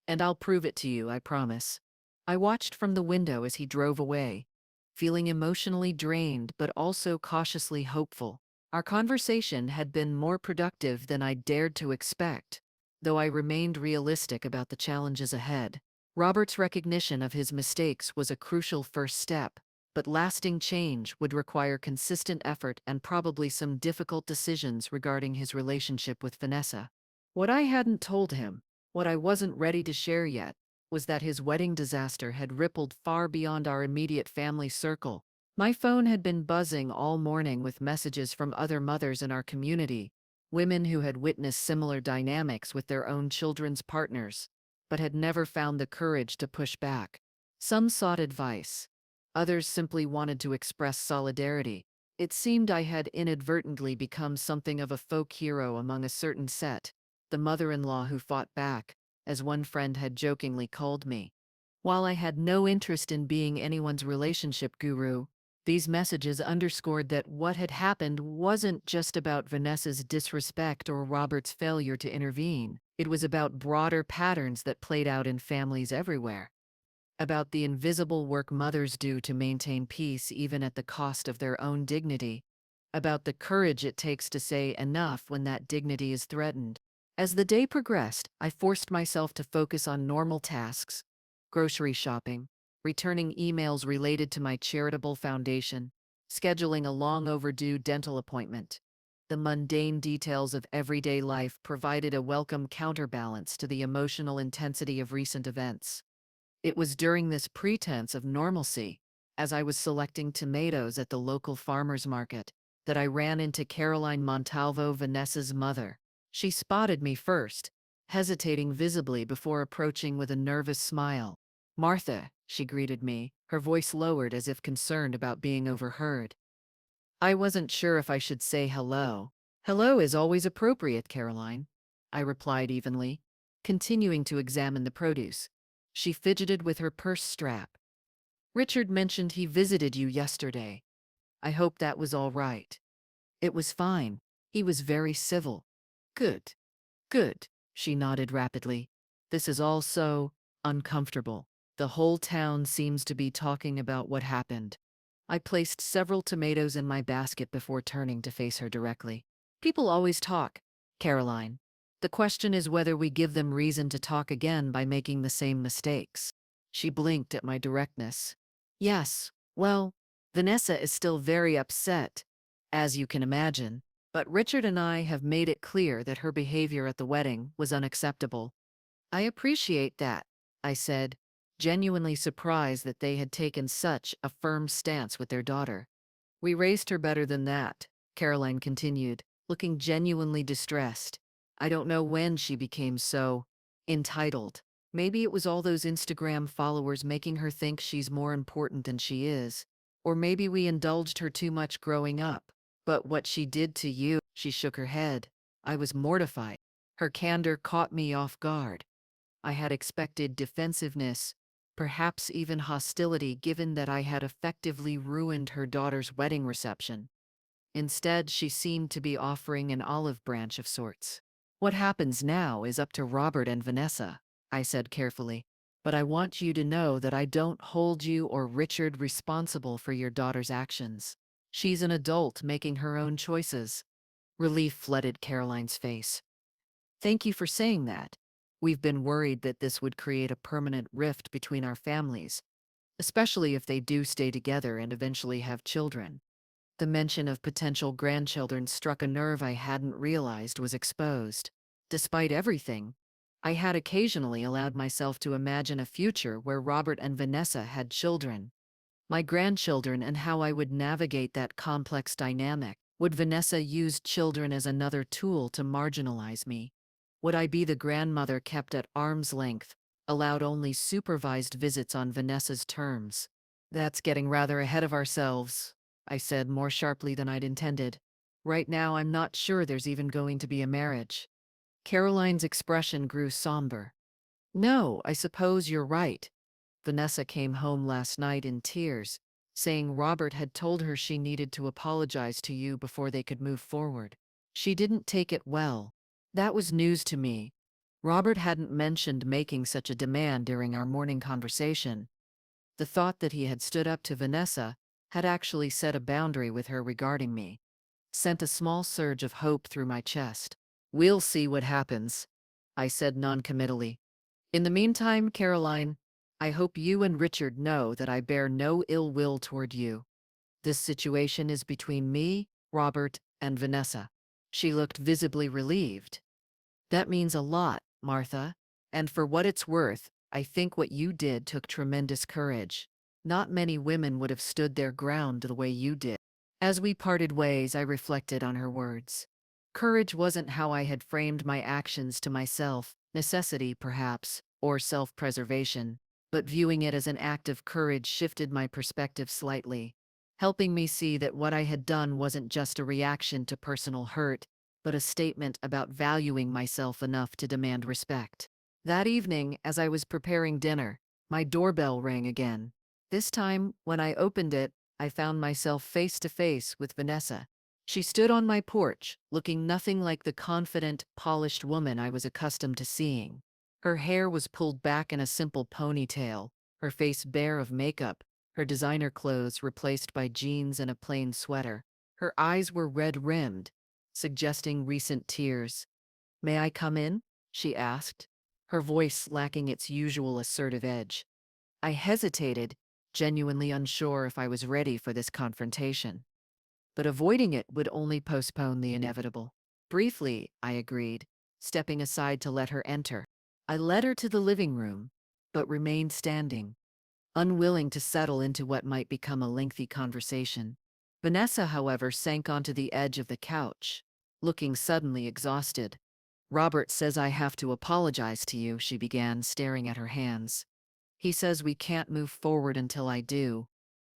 And I'll prove it to you, I promise. I watched from the window as he drove away, feeling emotionally drained but also cautiously hopeful. Our conversation had been more productive than I dared to expect, though I remained realistic about the challenges ahead. Robert's recognition of his mistakes was a crucial first step, but lasting change would require consistent effort and probably some difficult decisions regarding his relationship with Vanessa. What I hadn't told him, what I wasn't ready to share yet, was that his wedding disaster had rippled far beyond our immediate family circle. My phone had been buzzing all morning with messages from other mothers in our community, women who had witnessed similar dynamics with their own children's partners, but had never found the courage to push back. Some sought advice. Others simply wanted to express solidarity. It seemed I had inadvertently become something of a folk hero among a certain set, the mother-in-law who fought back, as one friend had jokingly called me. While I had no interest in being anyone's relationship guru, these messages underscored that what had happened wasn't just about Vanessa's disrespect or Robert's failure to intervene. It was about broader patterns that played out in families everywhere. About the invisible work mothers do to maintain peace even at the cost of their own dignity. About the courage it takes to say enough when that dignity is threatened. As the day progressed, I forced myself to focus on normal tasks, grocery shopping, returning emails related to my charitable foundation, scheduling a long overdue dental appointment. The mundane details of everyday life provided a welcome counterbalance to the emotional intensity of recent events. It was during this pretense of normalcy, as I was selecting tomatoes at the local farmer's market, that I ran into Caroline Montalvo, Vanessa's mother. She spotted me first, hesitating visibly before approaching with a nervous smile. "Martha," she greeted me, her voice lowered as if concerned about being overheard. I wasn't sure if I should say hello. "Hello is always appropriate, Caroline," I replied evenly, continuing to examine the produce. She fidgeted with her purse strap. "Richard mentioned he visited you yesterday. I hope that was all right." "It was fine. He was very civil." "Good, good," she nodded rapidly. "This is all so uncomfortable. The whole town seems to be talking about what happened." I placed several tomatoes in my basket before turning to face her directly. "People always talk, Caroline. The question is whether we give them reason to talk again by making the same mistakes." She blinked at my directness. "Yes, well, Vanessa is still very upset, as you can imagine, but Richard and I have made it clear that her behavior at the wedding was unacceptable." "I appreciate that," I said, genuinely surprised that they had taken such a firm stance with their daughter. "We raised her better than that," Caroline continued, looking genuinely distressed. "I don't know when she became so entitled. Maybe it was all those Instagram followers making her think she's more important than she is. Or maybe we indulged her too much growing up. But what she did to you," she shook her head. I was mortified. Her candor caught me off guard. I had expected defensiveness, perhaps even hostility, given that I had effectively ruined her daughter's wedding reception. Instead, she seemed to be offering an olive branch of sorts. "What happens now is up to Robert and Vanessa," I said carefully. "But I want you to know that I don't hold you or Richard responsible for your daughter's actions. She's an adult making her own choices." Relief flooded Caroline's face. "Thank you for saying that. We've been worried that this would create a permanent rift between our families, especially if they do stay together and eventually have children." The mention of potential grandchildren struck a nerve I hadn't realized was exposed. Despite everything, I had occasionally allowed myself to imagine a future where Robert and Vanessa had children. My grandchildren and how I would navigate that complex dynamic. Would Vanessa use children as another tool to marginalize me? Would I be the grandmother kept at arm's length, allowed only supervised visits on Vanessa's terms? "That's getting rather ahead of ourselves," I said more sharply than I'd intended. "Right now, I'm not sure there's even going to be a marriage." Caroline's expression grew somber. "No, I suppose you're right. Vanessa came home last night in tears, saying Robert had told her she needed to apologize to you before they could move forward. She didn't take it well." That was news to me. Robert hadn't mentioned making such a demand during our morning conversation. The thought that he had stood up to Vanessa, had actually set a boundary with her regarding me, sent a small surge of hope through my chest. "We'll see what happens," I said noncommittally. "In the meantime, Caroline, I hope you and Richard know that I bear no ill will toward you. This situation is between me, Robert, and Vanessa." She looked visibly relieved. "That means a lot, Martha. And for what it's worth, I think what you did took tremendous courage. Not many women would have stood their ground the way you did." As we parted ways, I reflected on her words. Courage wasn't how I had framed my actions to myself, necessity perhaps, or self-preservation, but viewing it as an act of courage shifted my perspective slightly, helping me see that what I had done wasn't just a reaction to personal hurt, but a statement about valuing myself enough to demand respect. That evening, as I was preparing dinner, my doorbell rang again. This time, when I opened it, I found myself face to face with Vanessa. She stood on my porch, looking nothing like the confident, polished woman I was accustomed to seeing. Her hair was pulled back in a simple ponytail, her face bare of makeup, her designer clothes replaced by jeans and a plain sweater. Her eyes were red-rimmed, suggesting recent tears. "May I come in?" she asked, her voice lacking its usual assertive edge. I hesitated, genuinely unsure if I was ready for this confrontation. but avoiding it would only postpone the inevitable. Briefly, I agreed, stepping aside to let her enter. I led her to the living room, but remained standing, unwilling to settle into what might become a lengthy conversation. Vanessa, however, sank onto the edge of the couch, looking suddenly exhausted. Robert says I have to apologize to you, she began, staring at her hands. He says we can't move forward until I do.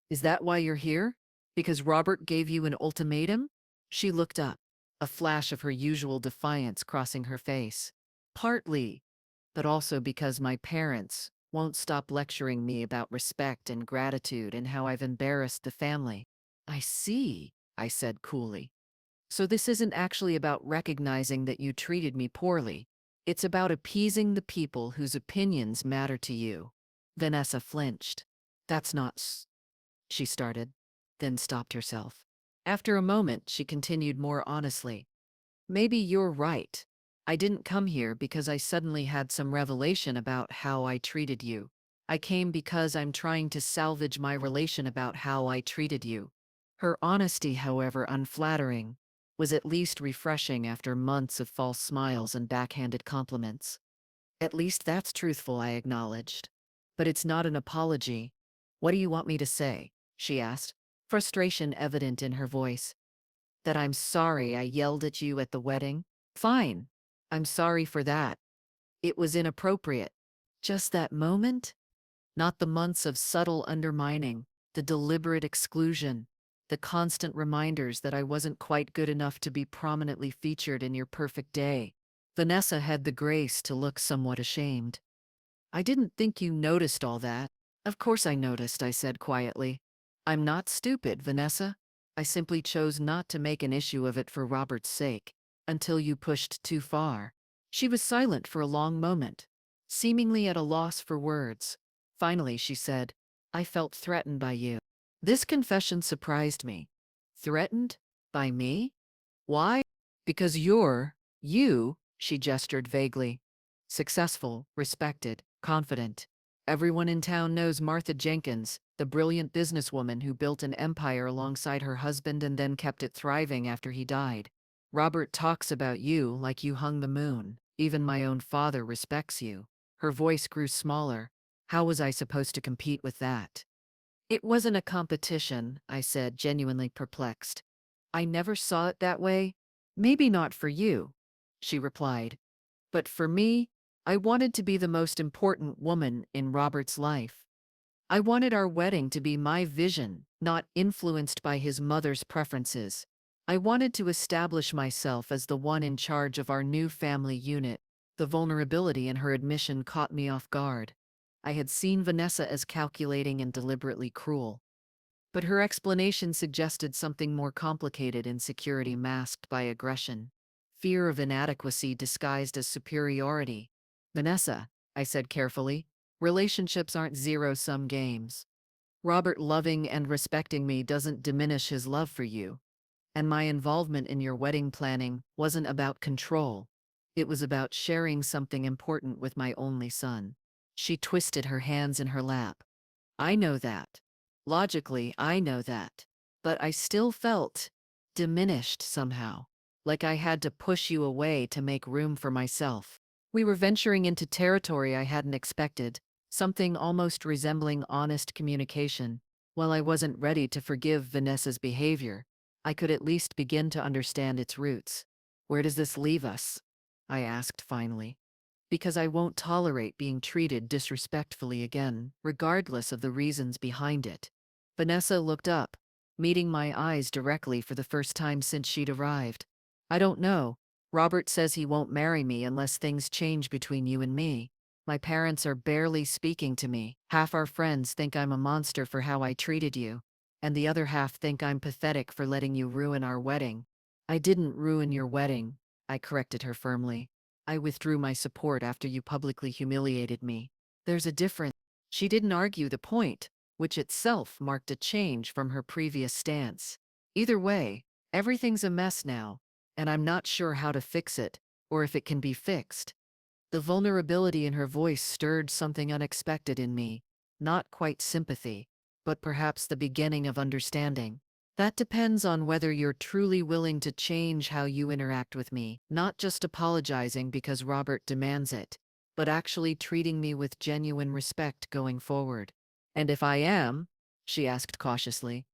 Is that why you're here? Because Robert gave you an ultimatum? She looked up, a flash of her usual defiance crossing her face. Partly, but also because my parents won't stop lecturing me about respect and gratitude and how I've embarrassed the family. I see, I said coolly. So this isn't actually about recognizing that you treated me poorly. It's about appeasing the people whose opinions matter to you. Vanessa flinched. That's not she started, then stopped herself. After a moment, she continued more honestly. Maybe you're right. I didn't come here because I suddenly had some revelation about how I treated you. I came because I'm trying to salvage my relation about how I treated you. Her honesty, however unflattering, was at least refreshing after months of false smiles and backhanded compliments. At least that's truthful, I acknowledged. But it's not an apology. What do you want me to say? She asked, frustration evident in her voice. That I'm sorry I yelled at you at the wedding? Fine. I'm sorry for that. It was inappropriate. Just that moment? Not the months of subtle undermining, the deliberate exclusion, the constant reminders that I wasn't quite good enough to be prominently featured in your perfect day. Vanessa had the grace to look somewhat ashamed. I didn't think you noticed all that. Of course I noticed, I said quietly. I'm not stupid, Vanessa. I simply chose not to make an issue of it for Robert's sake, until you pushed too far. She was silent for a long moment, seemingly at a loss for words. Finally, she said, I felt threatened by you. This confession surprised me. Threatened? By me? Why? Because you, she gestured vaguely. Successful, respected, confident. Everyone in town knows Martha Jenkins, the brilliant businesswoman who built an empire alongside her husband and then kept it thriving after he died. Robert talks about you like you hung the moon. Even my own father respects you. Her voice grew smaller. How was I supposed to compete with that? It wasn't a competition, I said, genuinely perplexed. I never saw it that way. Maybe not for you, she replied. But for me, I wanted to be the most important woman in Robert's life. I wanted our wedding to be my vision, not influenced by his mother's preferences. I wanted to establish myself as the one in charge of our new family unit. The vulnerability in her admission caught me off guard. I had seen Vanessa as calculating and deliberately cruel. But her explanation suggested something more complicated, insecurity masked by aggression. Fear of inadequacy disguised as superiority. Vanessa, I said carefully, relationships aren't zero-sum games. Robert loving and respecting me doesn't diminish his love for you. And my involvement in your wedding planning wasn't about control. It was about sharing something important with my only son. She twisted her hands in her lap. I know that. Logically, I know that. But I still felt diminished somehow, like I had to push you away to make room for myself. We were venturing into territory I hadn't expected, something almost resembling honest communication. While I wasn't ready to forgive Vanessa's behavior, I could at least begin to understand its roots. Where does this leave us? I asked finally. Because I won't tolerate being treated disrespectfully again, regardless of the reasons behind it. Vanessa looked up, meeting my eyes directly for the first time since she'd arrived. I don't know. Robert says he won't marry me unless things change between you and me. My parents are barely speaking to me. Half our friends think I'm a monster for how I treated you, and the other half think I'm pathetic for letting you ruin our wedding. I didn't ruin your wedding, I corrected her firmly. I withdrew my support after you publicly humiliated me. There's a difference. She didn't argue the point, which itself marked a change from her previous stance. Either way, everything's a mess now, and I'm not sure how to fix it, or if it can be fixed. The vulnerability in her voice stirred something unexpected in me, not quite sympathy, but perhaps the beginning of understanding. That depends on whether you're truly willing to change how you interact with me, not just apologizing because Robert demands it, but actually treating me with genuine respect going forward. And if I am, she asked cautiously,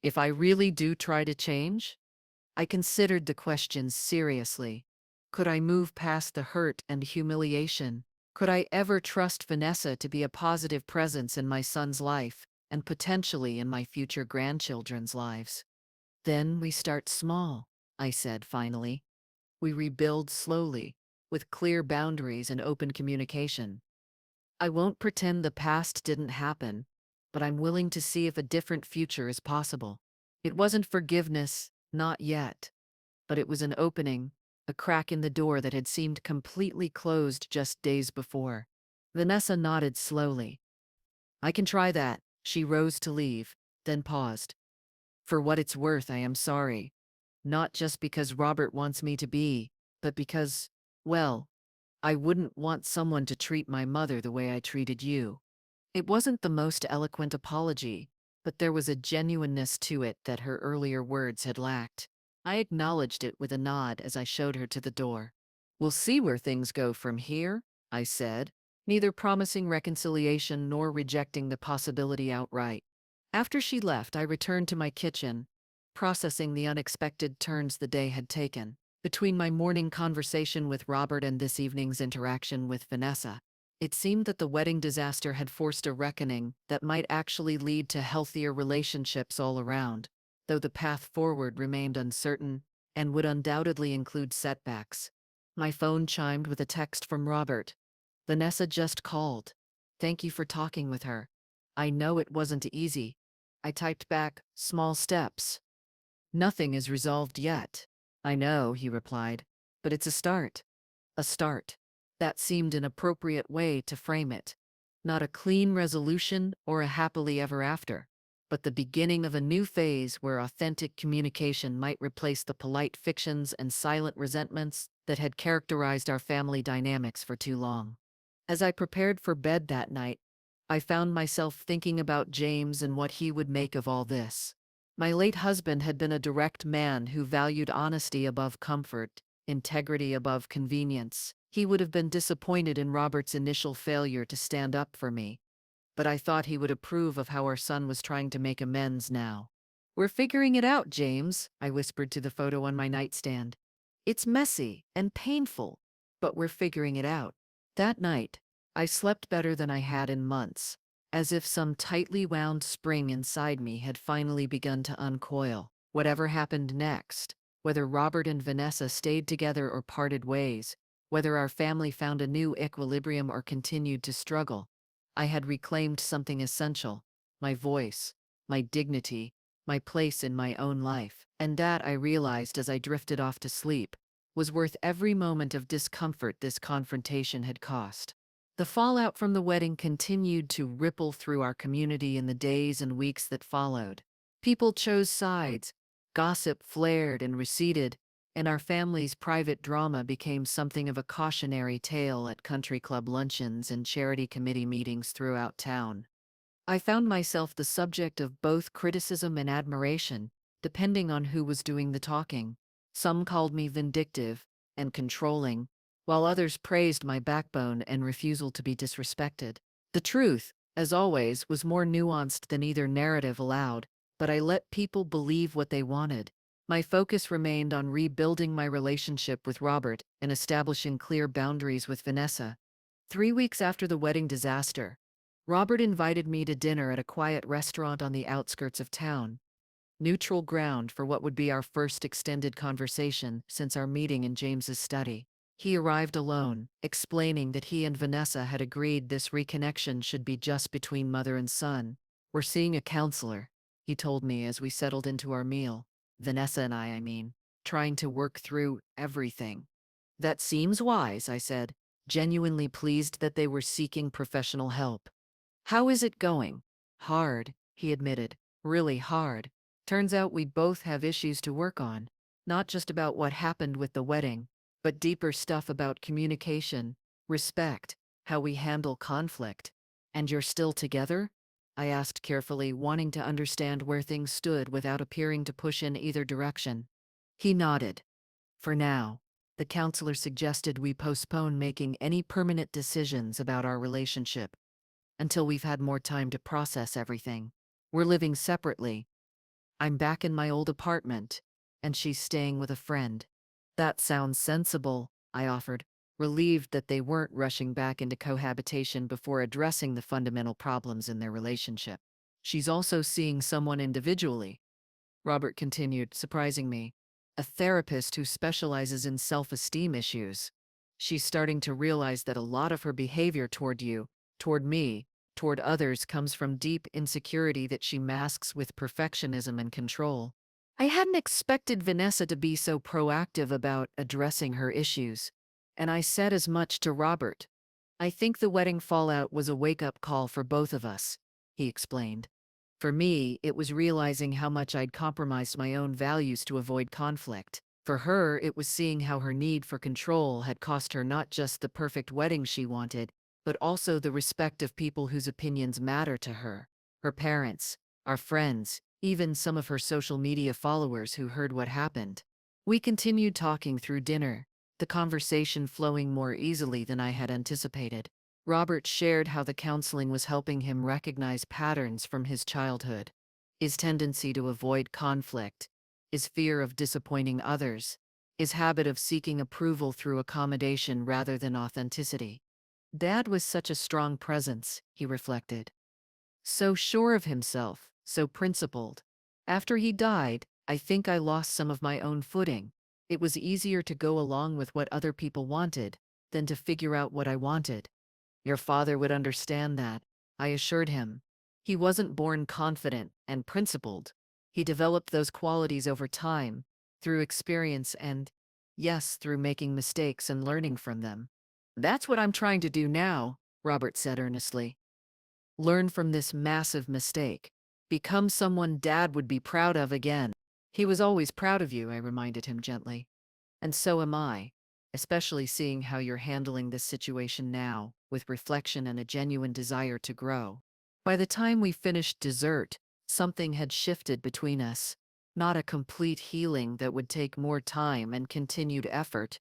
if I really do try to change? I considered the questions seriously. Could I move past the hurt and humiliation? Could I ever trust Vanessa to be a positive presence in my son's life and potentially in my future grandchildren's lives? Then we start small, I said finally. We rebuild slowly, with clear boundaries and open communication. I won't pretend the past didn't happen, but I'm willing to see if a different future is possible. It wasn't forgiveness, not yet, but it was an opening, a crack in the door that had seemed completely closed just days before. Vanessa nodded slowly. I can try that. She rose to leave, then paused. For what it's worth, I am sorry. Not just because Robert wants me to be, but because, well, I wouldn't want someone to treat my mother the way I treated you. It wasn't the most eloquent apology, but there was a genuineness to it that her earlier words had lacked. I acknowledged it with a nod as I showed her to the door. We'll see where things go from here, I said, neither promising reconciliation nor rejecting the possibility outright. After she left, I returned to my kitchen, processing the unexpected turns the day had taken. Between my morning conversation with Robert and this evening's interaction with Vanessa, it seemed that the wedding disaster had forced a reckoning that might actually lead to healthier relationships all around, though the path forward remained uncertain and would undoubtedly include setbacks. My phone chimed with a text from Robert. Vanessa just called. Thank you for talking with her. I know it wasn't easy. I typed back, small steps. Nothing is resolved yet. I know, he replied, but it's a start. A start. That seemed an appropriate way to frame it. Not a clean resolution or a happily ever after, but the beginning of a new phase where authentic communication might replace the polite fictions and silent resentments that had characterized our family dynamics for too long. As I prepared for bed that night, I found myself thinking about James and what he would make of all this. My late husband had been a direct man who valued honesty above comfort, integrity above convenience. He would have been disappointed in Robert's initial failure to stand up for me, but I thought he would approve of how our son was trying to make amends now. We're figuring it out, James, I whispered to the photo on my nightstand. It's messy and painful, but we're figuring it out. That night, I slept better than I had in months, as if some tightly wound spring inside me had finally begun to uncoil. Whatever happened next, whether Robert and Vanessa stayed together or parted ways, whether our family found a new equilibrium or continued to struggle, I had reclaimed something essential, my voice, my dignity, my place in my own life. And that, I realized as I drifted off to sleep, was worth every moment of discomfort this confrontation had cost. The fallout from the wedding continued to ripple through our community in the days and weeks that followed. People chose sides, gossip flared and receded, and our family's private drama became something of a cautionary tale at country club luncheons and charity committee meetings throughout town. I found myself the subject of both criticism and admiration, depending on who was doing the talking. Some called me vindictive and controlling, while others praised my backbone and refusal to be disrespected. The truth, as always, was more nuanced than either narrative allowed, but I let people believe what they wanted. My focus remained on rebuilding my relationship with Robert and establishing clear boundaries with Vanessa. 3 weeks after the wedding disaster, Robert invited me to dinner at a quiet restaurant on the outskirts of town, neutral ground for what would be our first extended conversation since our meeting in James's study. He arrived alone, explaining that he and Vanessa had agreed this reconnection should be just between mother and son. We're seeing a counselor, he told me as we settled into our meal. Vanessa and I mean, trying to work through everything. That seems wise, I said, genuinely pleased that they were seeking professional help. How is it going? Hard, he admitted. Really hard. Turns out we both have issues to work on. Not just about what happened with the wedding, but deeper stuff about communication, respect, how we handle conflict. And you're still together? I asked carefully, wanting to understand where things stood without appearing to push in either direction. He nodded. For now, the counselor suggested we postpone making any permanent decisions about our relationship until we've had more time to process everything. We're living separately. I'm back in my old apartment, and she's staying with a friend. That sounds sensible, I offered, relieved that they weren't rushing back into cohabitation before addressing the fundamental problems in their relationship. She's also seeing someone individually, Robert continued, surprising me. A therapist who specializes in self-esteem issues. She's starting to realize that a lot of her behavior toward you, toward me, toward others comes from deep insecurity that she masks with perfectionism and control. I hadn't expected Vanessa to be so proactive about addressing her issues, and I said as much to Robert. I think the wedding fallout was a wake-up call for both of us, he explained. For me, it was realizing how much I'd compromised my own values to avoid conflict. For her, it was seeing how her need for control had cost her not just the perfect wedding she wanted, but also the respect of people whose opinions matter to her. Her parents, our friends, even some of her social media followers who heard what happened. We continued talking through dinner, the conversation flowing more easily than I had anticipated. Robert shared how the counseling was helping him recognize patterns from his childhood. His tendency to avoid conflict, his fear of disappointing others, his habit of seeking approval through accommodation rather than authenticity. Dad was such a strong presence, he reflected. So sure of himself, so principled. After he died, I think I lost some of my own footing. It was easier to go along with what other people wanted than to figure out what I wanted. Your father would understand that, I assured him. He wasn't born confident and principled. He developed those qualities over time, through experience and, yes, through making mistakes and learning from them. That's what I'm trying to do now, Robert said earnestly. Learn from this massive mistake. Become someone Dad would be proud of again. He was always proud of you, I reminded him gently. And so am I, especially seeing how you're handling this situation now, with reflection and a genuine desire to grow. By the time we finished dessert, something had shifted between us. Not a complete healing that would take more time and continued effort,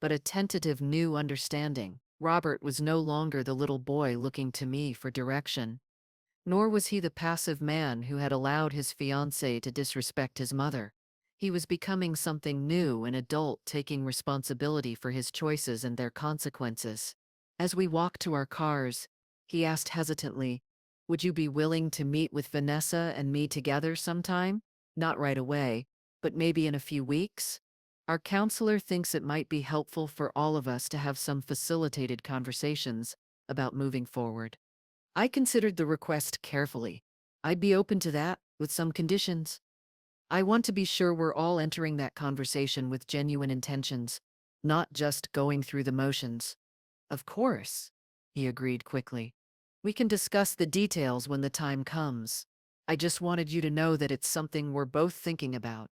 but a tentative new understanding. Robert was no longer the little boy looking to me for direction. Nor was he the passive man who had allowed his fiancée to disrespect his mother. He was becoming something new, an adult taking responsibility for his choices and their consequences. As we walked to our cars, he asked hesitantly, "Would you be willing to meet with Vanessa and me together sometime? Not right away, but maybe in a few weeks?" Our counselor thinks it might be helpful for all of us to have some facilitated conversations about moving forward. I considered the request carefully. I'd be open to that, with some conditions. I want to be sure we're all entering that conversation with genuine intentions, not just going through the motions. Of course, he agreed quickly. We can discuss the details when the time comes. I just wanted you to know that it's something we're both thinking about.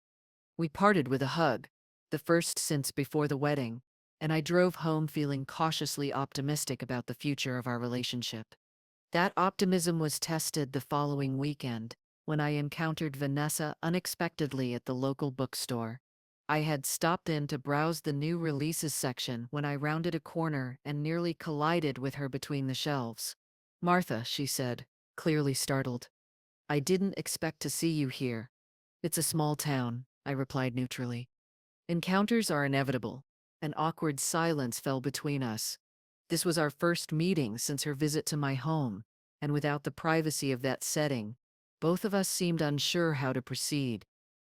We parted with a hug, the first since before the wedding, and I drove home feeling cautiously optimistic about the future of our relationship. That optimism was tested the following weekend when I encountered Vanessa unexpectedly at the local bookstore. I had stopped in to browse the new releases section when I rounded a corner and nearly collided with her between the shelves. "Martha," she said, clearly startled. "I didn't expect to see you here." "It's a small town," I replied neutrally. Encounters are inevitable. An awkward silence fell between us. This was our first meeting since her visit to my home, and without the privacy of that setting, both of us seemed unsure how to proceed.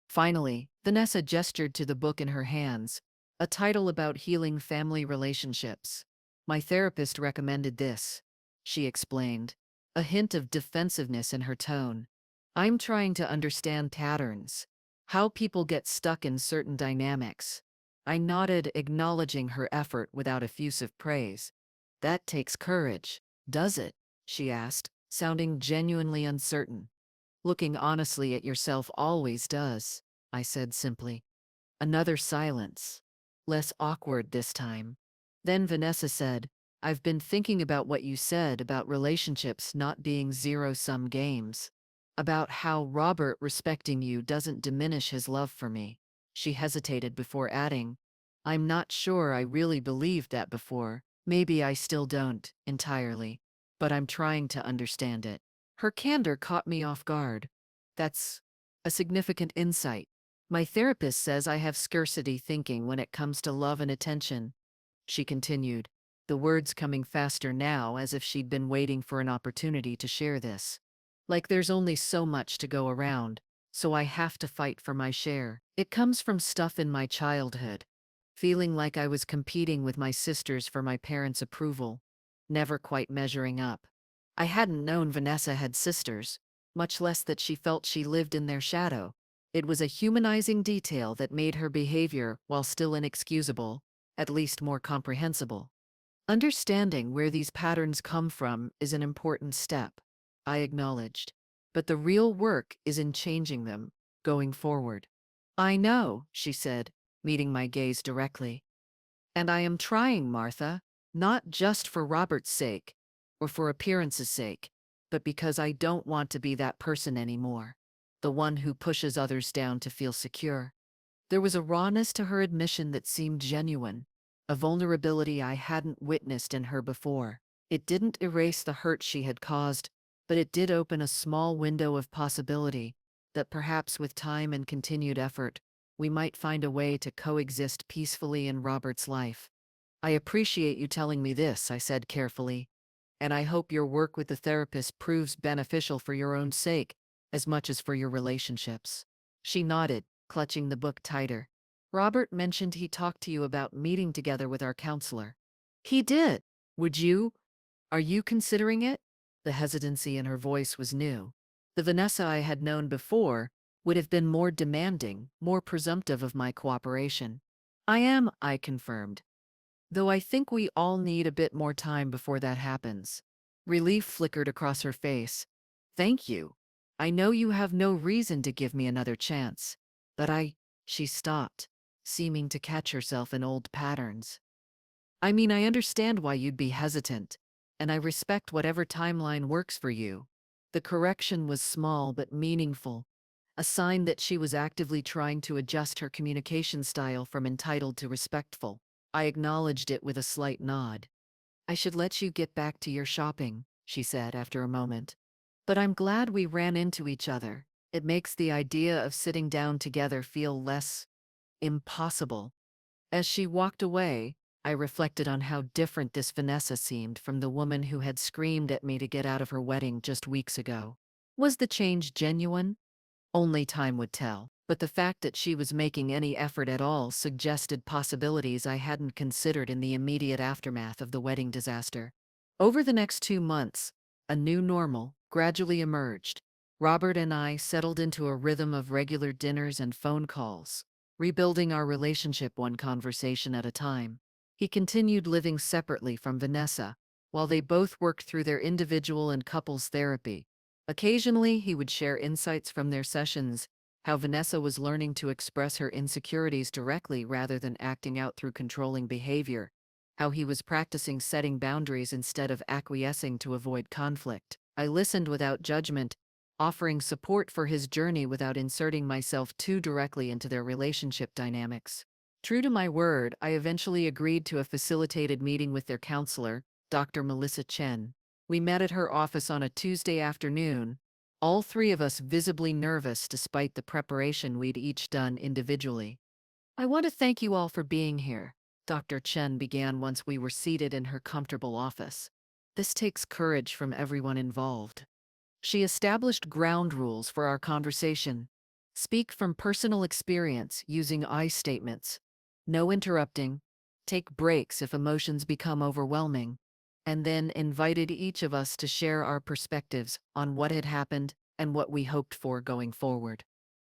Finally, Vanessa gestured to the book in her hands, a title about healing family relationships. "My therapist recommended this," she explained, a hint of defensiveness in her tone. "I'm trying to understand patterns, how people get stuck in certain dynamics." I nodded, acknowledging her effort without effusive praise. "That takes courage, does it?" she asked, sounding genuinely uncertain. "Looking honestly at yourself always does," I said simply. Another silence. Less awkward this time. Then Vanessa said, I've been thinking about what you said about relationships not being zero-sum games. About how Robert respecting you doesn't diminish his love for me. She hesitated before adding, I'm not sure I really believed that before. Maybe I still don't, entirely. But I'm trying to understand it. Her candor caught me off guard. That's a significant insight. My therapist says I have scarcity thinking when it comes to love and attention, she continued, the words coming faster now as if she'd been waiting for an opportunity to share this. Like there's only so much to go around, so I have to fight for my share. It comes from stuff in my childhood. Feeling like I was competing with my sisters for my parents' approval, never quite measuring up. I hadn't known Vanessa had sisters, much less that she felt she lived in their shadow. It was a humanizing detail that made her behavior, while still inexcusable, at least more comprehensible. Understanding where these patterns come from is an important step, I acknowledged. But the real work is in changing them, going forward. I know, she said, meeting my gaze directly. And I am trying, Martha, not just for Robert's sake, or for appearance's sake, but because I don't want to be that person anymore. The one who pushes others down to feel secure. There was a rawness to her admission that seemed genuine, a vulnerability I hadn't witnessed in her before. It didn't erase the hurt she had caused, but it did open a small window of possibility that perhaps with time and continued effort, we might find a way to coexist peacefully in Robert's life. I appreciate you telling me this, I said carefully, and I hope your work with the therapist proves beneficial for your own sake, as much as for your relationships. She nodded, clutching the book tighter. Robert mentioned he talked to you about meeting together with our counselor. He did. Would you? Are you considering it? The hesitancy in her voice was new. The Vanessa I had known before would have been more demanding, more presumptive of my cooperation. I am, I confirmed. Though I think we all need a bit more time before that happens. Relief flickered across her face. Thank you. I know you have no reason to give me another chance. But she stopped, seeming to catch herself in old patterns. I mean, I understand why you'd be hesitant, and I respect whatever timeline works for you. The correction was small but meaningful, a sign that she was actively trying to adjust her communication style from entitled to respectful. I acknowledged it with a slight nod. I should let you get back to your shopping, she said after a moment. But I'm glad we ran into each other. It makes the idea of sitting down together feel less impossible. As she walked away, I reflected on how different this Vanessa seemed from the woman who had screamed at me to get out of her wedding just weeks ago. Was the change genuine? Only time would tell. But the fact that she was making any effort at all suggested possibilities I hadn't considered in the immediate aftermath of the wedding disaster. Over the next 2 months, a new normal gradually emerged. Robert and I settled into a rhythm of regular dinners and phone calls, rebuilding our relationship one conversation at a time. He continued living separately from Vanessa, while they both worked through their individual and couples therapy. Occasionally, he would share insights from their sessions, how Vanessa was learning to express her insecurities directly rather than acting out through controlling behavior, how he was practicing setting boundaries instead of acquiescing to avoid conflict. I listened without judgment, offering support for his journey without inserting myself too directly into their relationship dynamics. True to my word, I eventually agreed to a facilitated meeting with their counselor, Dr. Melissa Chen. We met at her office on a Tuesday afternoon, all three of us visibly nervous despite the preparation we'd each done individually. I want to thank you all for being here, Dr. Chen began once we were seated in her comfortable office. This takes courage from everyone involved. She established ground rules for our conversation. Speak from personal experience using I statements. No interrupting. Take breaks if emotions become overwhelming. And then invited each of us to share our perspectives on what had happened and what we hoped for going forward.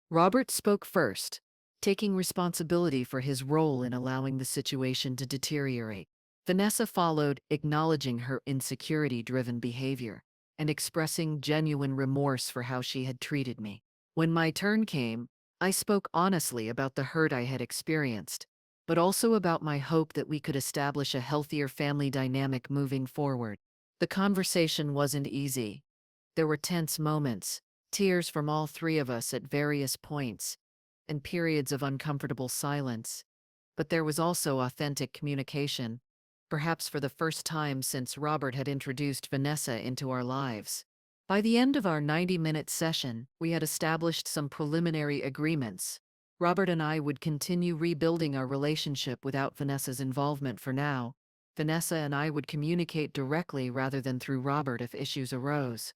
Robert spoke first, taking responsibility for his role in allowing the situation to deteriorate. Vanessa followed, acknowledging her insecurity-driven behavior and expressing genuine remorse for how she had treated me. When my turn came, I spoke honestly about the hurt I had experienced, but also about my hope that we could establish a healthier family dynamic moving forward. The conversation wasn't easy. There were tense moments, tears from all three of us at various points, and periods of uncomfortable silence. But there was also authentic communication, perhaps for the first time since Robert had introduced Vanessa into our lives. By the end of our 90-minute session, we had established some preliminary agreements. Robert and I would continue rebuilding our relationship without Vanessa's involvement for now. Vanessa and I would communicate directly rather than through Robert if issues arose.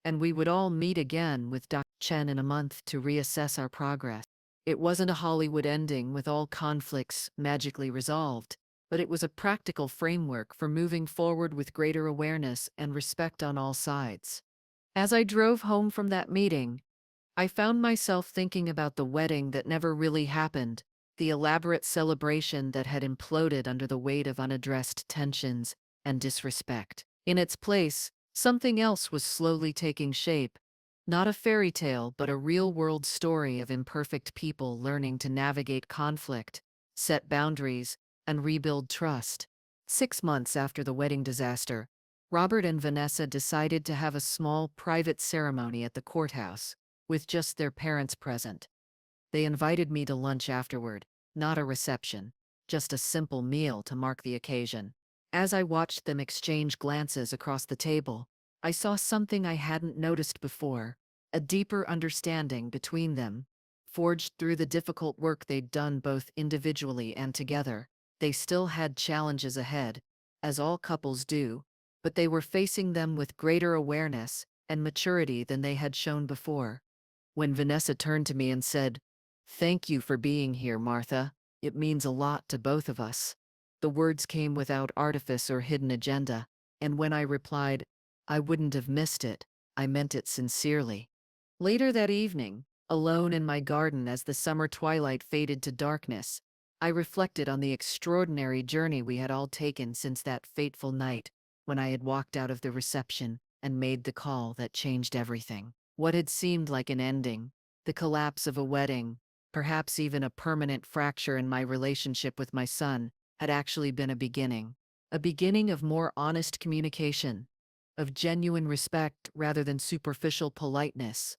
And we would all meet again with Dr. Chen in a month to reassess our progress. It wasn't a Hollywood ending with all conflicts magically resolved, but it was a practical framework for moving forward with greater awareness and respect on all sides. As I drove home from that meeting, I found myself thinking about the wedding that never really happened, the elaborate celebration that had imploded under the weight of unaddressed tensions and disrespect. In its place, something else was slowly taking shape, not a fairy tale but a real-world story of imperfect people learning to navigate conflict, set boundaries, and rebuild trust. 6 months after the wedding disaster, Robert and Vanessa decided to have a small private ceremony at the courthouse, with just their parents present. They invited me to lunch afterward, not a reception, just a simple meal to mark the occasion. As I watched them exchange glances across the table, I saw something I hadn't noticed before, a deeper understanding between them, forged through the difficult work they'd done both individually and together. They still had challenges ahead, as all couples do, but they were facing them with greater awareness and maturity than they had shown before. When Vanessa turned to me and said, "Thank you for being here, Martha. It means a lot to both of us." The words came without artifice or hidden agenda, and when I replied, "I wouldn't have missed it," I meant it sincerely. Later that evening, alone in my garden as the summer twilight faded to darkness, I reflected on the extraordinary journey we had all taken since that fateful night when I had walked out of the reception and made the call that changed everything. What had seemed like an ending, the collapse of a wedding, perhaps even a permanent fracture in my relationship with my son, had actually been a beginning of more honest communication, of genuine respect rather than superficial politeness,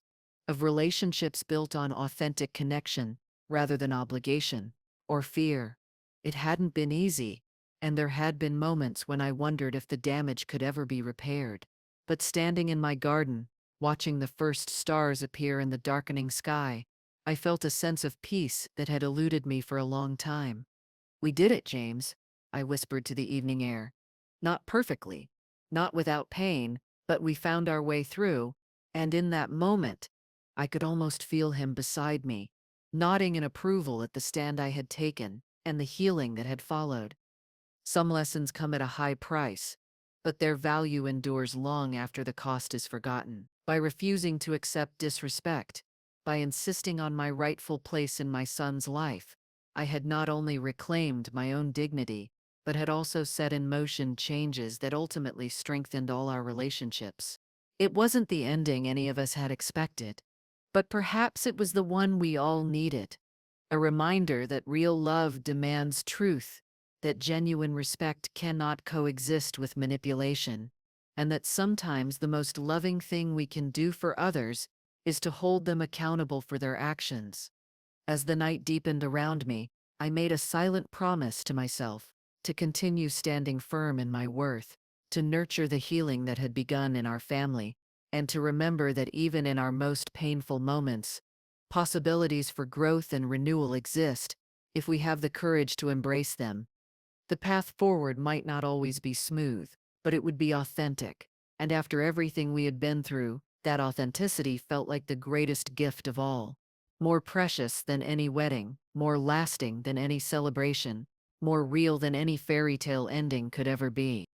of relationships built on authentic connection rather than obligation or fear. It hadn't been easy, and there had been moments when I wondered if the damage could ever be repaired. But standing in my garden, watching the first stars appear in the darkening sky, I felt a sense of peace that had eluded me for a long time. "We did it, James," I whispered to the evening air. "Not perfectly, not without pain, but we found our way through," and in that moment, I could almost feel him beside me, nodding in approval at the stand I had taken and the healing that had followed. Some lessons come at a high price, but their value endures long after the cost is forgotten. By refusing to accept disrespect, by insisting on my rightful place in my son's life, I had not only reclaimed my own dignity, but had also set in motion changes that ultimately strengthened all our relationships. It wasn't the ending any of us had expected, but perhaps it was the one we all needed. A reminder that real love demands truth, that genuine respect cannot coexist with manipulation, and that sometimes the most loving thing we can do for others is to hold them accountable for their actions. As the night deepened around me, I made a silent promise to myself to continue standing firm in my worth, to nurture the healing that had begun in our family, and to remember that even in our most painful moments, possibilities for growth and renewal exist if we have the courage to embrace them. The path forward might not always be smooth, but it would be authentic. And after everything we had been through, that authenticity felt like the greatest gift of all. More precious than any wedding, more lasting than any celebration, more real than any fairy tale ending could ever be.